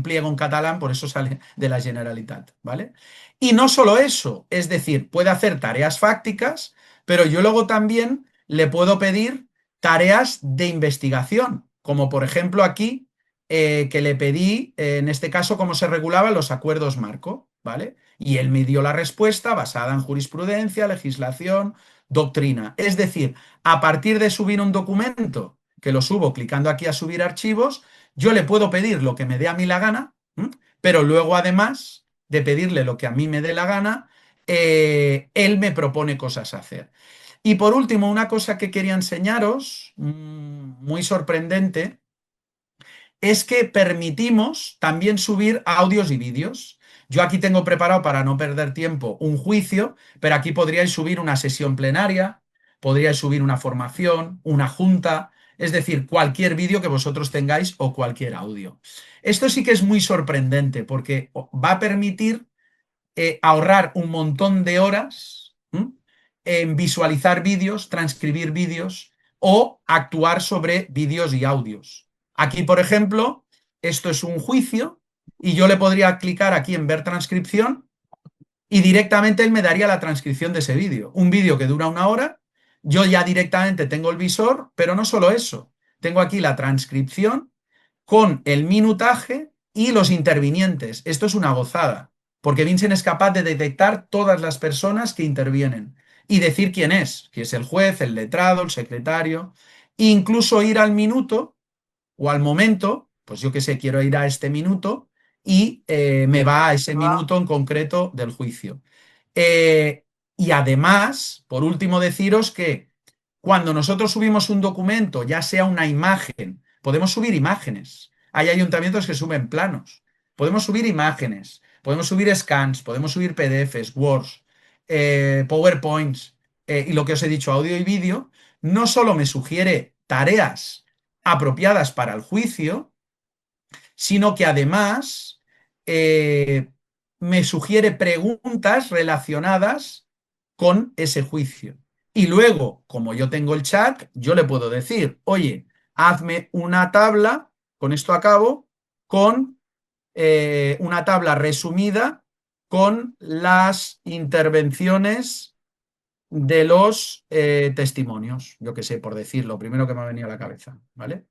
pliego en catalán, por eso sale de la Generalitat, ¿vale? Y no solo eso, es decir, puede hacer tareas fácticas, pero yo luego también le puedo pedir tareas de investigación, como por ejemplo aquí, que le pedí, en este caso, cómo se regulaban los acuerdos marco, ¿vale? Y él me dio la respuesta basada en jurisprudencia, legislación, doctrina. Es decir, a partir de subir un documento, que lo subo clicando aquí a subir archivos, yo le puedo pedir lo que me dé a mí la gana, pero luego además de pedirle lo que a mí me dé la gana, él me propone cosas a hacer. Y por último, una cosa que quería enseñaros, muy sorprendente, es que permitimos también subir audios y vídeos. Yo aquí tengo preparado, para no perder tiempo, un juicio, pero aquí podríais subir una sesión plenaria, podríais subir una formación, una junta, es decir, cualquier vídeo que vosotros tengáis o cualquier audio. Esto sí que es muy sorprendente porque va a permitir ahorrar un montón de horas en visualizar vídeos, transcribir vídeos o actuar sobre vídeos y audios. Aquí, por ejemplo, esto es un juicio y yo le podría clicar aquí en ver transcripción y directamente él me daría la transcripción de ese vídeo. Un vídeo que dura 1 hora, yo ya directamente tengo el visor, pero no solo eso, tengo aquí la transcripción con el minutaje y los intervinientes. Esto es una gozada, porque Vincent es capaz de detectar todas las personas que intervienen y decir quién es, si es el juez, el letrado, el secretario, e incluso ir al minuto o al momento, pues yo qué sé, quiero ir a este minuto y me va a ese minuto en concreto del juicio. Y además, por último, deciros que cuando nosotros subimos un documento, ya sea una imagen, podemos subir imágenes. Hay ayuntamientos que suben planos. Podemos subir imágenes, podemos subir scans, podemos subir PDFs, Words, PowerPoints, y lo que os he dicho, audio y vídeo. No solo me sugiere tareas apropiadas para el juicio, sino que además me sugiere preguntas relacionadas con ese juicio. Y luego, como yo tengo el chat, yo le puedo decir, oye, hazme una tabla, con esto acabo, con una tabla resumida con las intervenciones de los testimonios, yo qué sé, por decir, lo primero que me ha venido a la cabeza, ¿vale?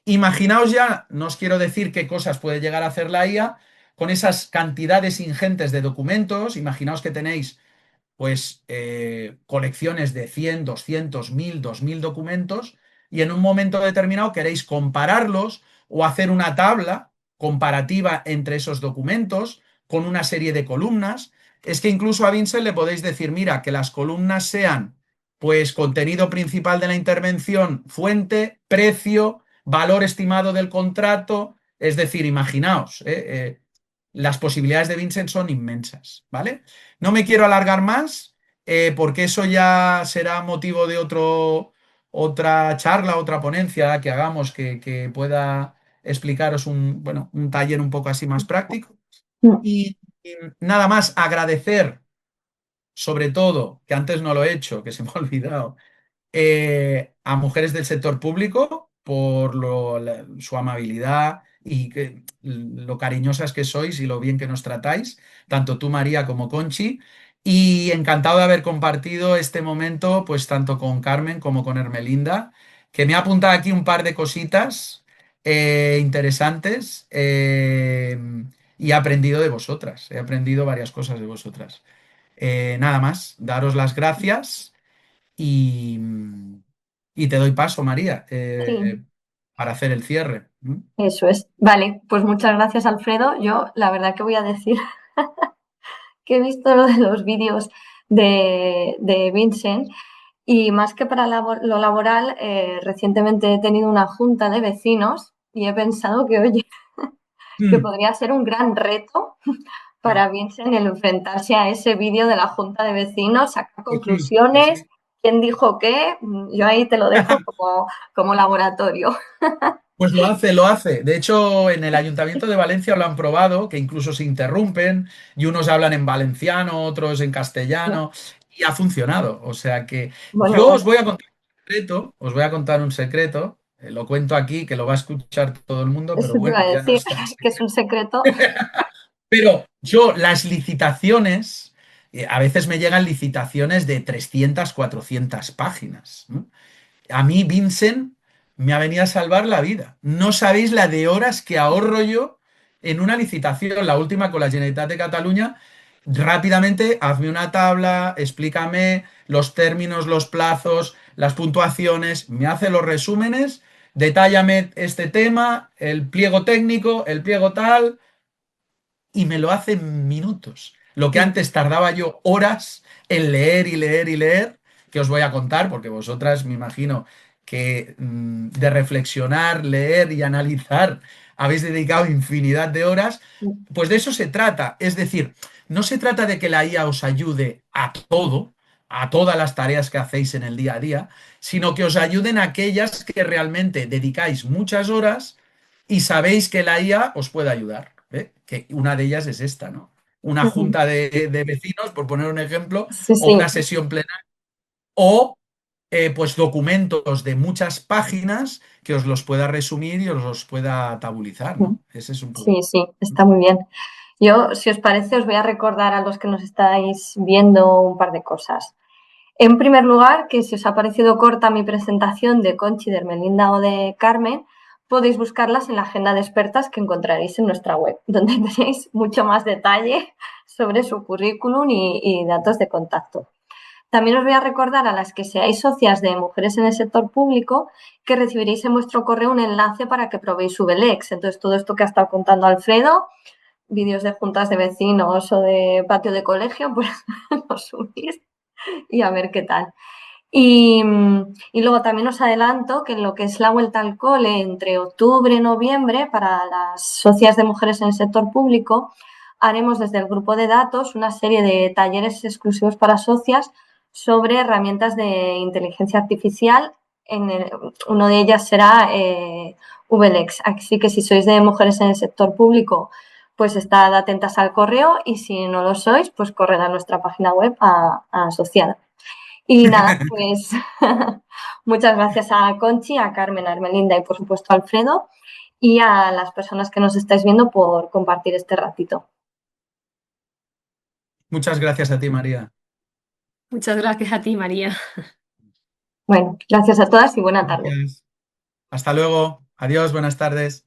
Imaginaos ya, no os quiero decir qué cosas puede llegar a hacer la IA con esas cantidades ingentes de documentos. Imaginaos que tenéis pues colecciones de 100, 200, 1000, 2000 documentos y en un momento determinado queréis compararlos o hacer una tabla comparativa entre esos documentos con una serie de columnas. Es que incluso a Vincent le podéis decir, mira, que las columnas sean pues contenido principal de la intervención, fuente, precio, valor estimado del contrato, es decir, imaginaos, las posibilidades de Vincent son inmensas, ¿vale? No me quiero alargar más, porque eso ya será motivo de otra charla, otra ponencia que hagamos que pueda explicaros un taller un poco así más práctico. Y nada más agradecer, sobre todo, que antes no lo he hecho, que se me ha olvidado, a mujeres del sector público por su amabilidad y lo cariñosas que sois y lo bien que nos tratáis, tanto tú, María, como Conchi. Y encantado de haber compartido este momento, pues tanto con Carmen como con Hermelinda, que me ha apuntado aquí un par de cositas interesantes, y he aprendido de vosotras, he aprendido varias cosas de vosotras. Nada más, daros las gracias y, y te doy paso, María, Sí, para hacer el cierre. eso es. Vale, pues muchas gracias, Alfredo. Yo la verdad que voy a decir que he visto lo de los vídeos de Vincent Y más que para lo laboral, recientemente he tenido una junta de vecinos y he pensado que, oye, que podría ser un gran reto para Vincent el enfrentarse a ese vídeo de la junta de vecinos, sacar Pues sí, conclusiones, quién dijo qué. Yo ahí te lo dejo como laboratorio. Pues lo hace, lo hace. De hecho, en el Ayuntamiento de Valencia lo han probado, que incluso se interrumpen y unos hablan en valenciano, otros en castellano, y ha funcionado. O sea que Bueno, yo os bueno, voy a contar un secreto, os voy a contar un secreto, lo cuento aquí, que lo va a escuchar todo el mundo, pero eso te bueno, iba a ya no decir, está en que es secreto. un secreto. Pero yo, las licitaciones, a veces me llegan licitaciones de 300, 400 páginas, ¿no? A mí, Vincent, me ha venido a salvar la vida. No sabéis la de horas que ahorro yo en una licitación, la última con la Generalitat de Cataluña. Rápidamente, hazme una tabla, explícame los términos, los plazos, las puntuaciones, me hace los resúmenes, detállame este tema, el pliego técnico, el pliego tal, y me lo hace en minutos. Lo que antes tardaba yo horas en leer y leer y leer, que os voy a contar, porque vosotras me imagino que de reflexionar, leer y analizar habéis dedicado infinidad de horas, pues de eso se trata. Es decir, no se trata de que la IA os ayude a todo, a todas las tareas que hacéis en el día a día, sino que os ayuden a aquellas que realmente dedicáis muchas horas y sabéis que la IA os puede ayudar. ¿Eh? Que una de ellas es esta, ¿no? Una junta de vecinos, por poner un ejemplo, Sí, o sí. una sesión plenaria, o pues documentos de muchas páginas que os los pueda resumir y os los pueda tabulizar, ¿no? Ese es un poco. Sí, sí, está muy bien. Yo, si os parece, os voy a recordar a los que nos estáis viendo un par de cosas. En primer lugar, que si os ha parecido corta mi presentación de Conchi, de Hermelinda o de Carmen, podéis buscarlas en la agenda de expertas que encontraréis en nuestra web, donde tenéis mucho más detalle sobre su currículum y datos de contacto. También os voy a recordar a las que seáis socias de Mujeres en el Sector Público que recibiréis en vuestro correo un enlace para que probéis VLEX. Entonces, todo esto que ha estado contando Alfredo, vídeos de juntas de vecinos o de patio de colegio, pues los subís y a ver qué tal. Y luego también os adelanto que en lo que es la vuelta al cole entre octubre y noviembre para las socias de mujeres en el sector público, haremos desde el grupo de datos una serie de talleres exclusivos para socias sobre herramientas de inteligencia artificial. Uno de ellas será VLEX. Así que si sois de mujeres en el sector público, pues estad atentas al correo y si no lo sois, pues corred a nuestra página web a asociar. Y nada, pues muchas gracias a Conchi, a Carmen, a Hermelinda y por supuesto a Alfredo y a las personas que nos estáis viendo por compartir este ratito. Muchas gracias a ti, María. Muchas gracias a ti, María. Bueno, gracias a todas y buena tarde. Gracias. Hasta luego. Adiós, buenas tardes.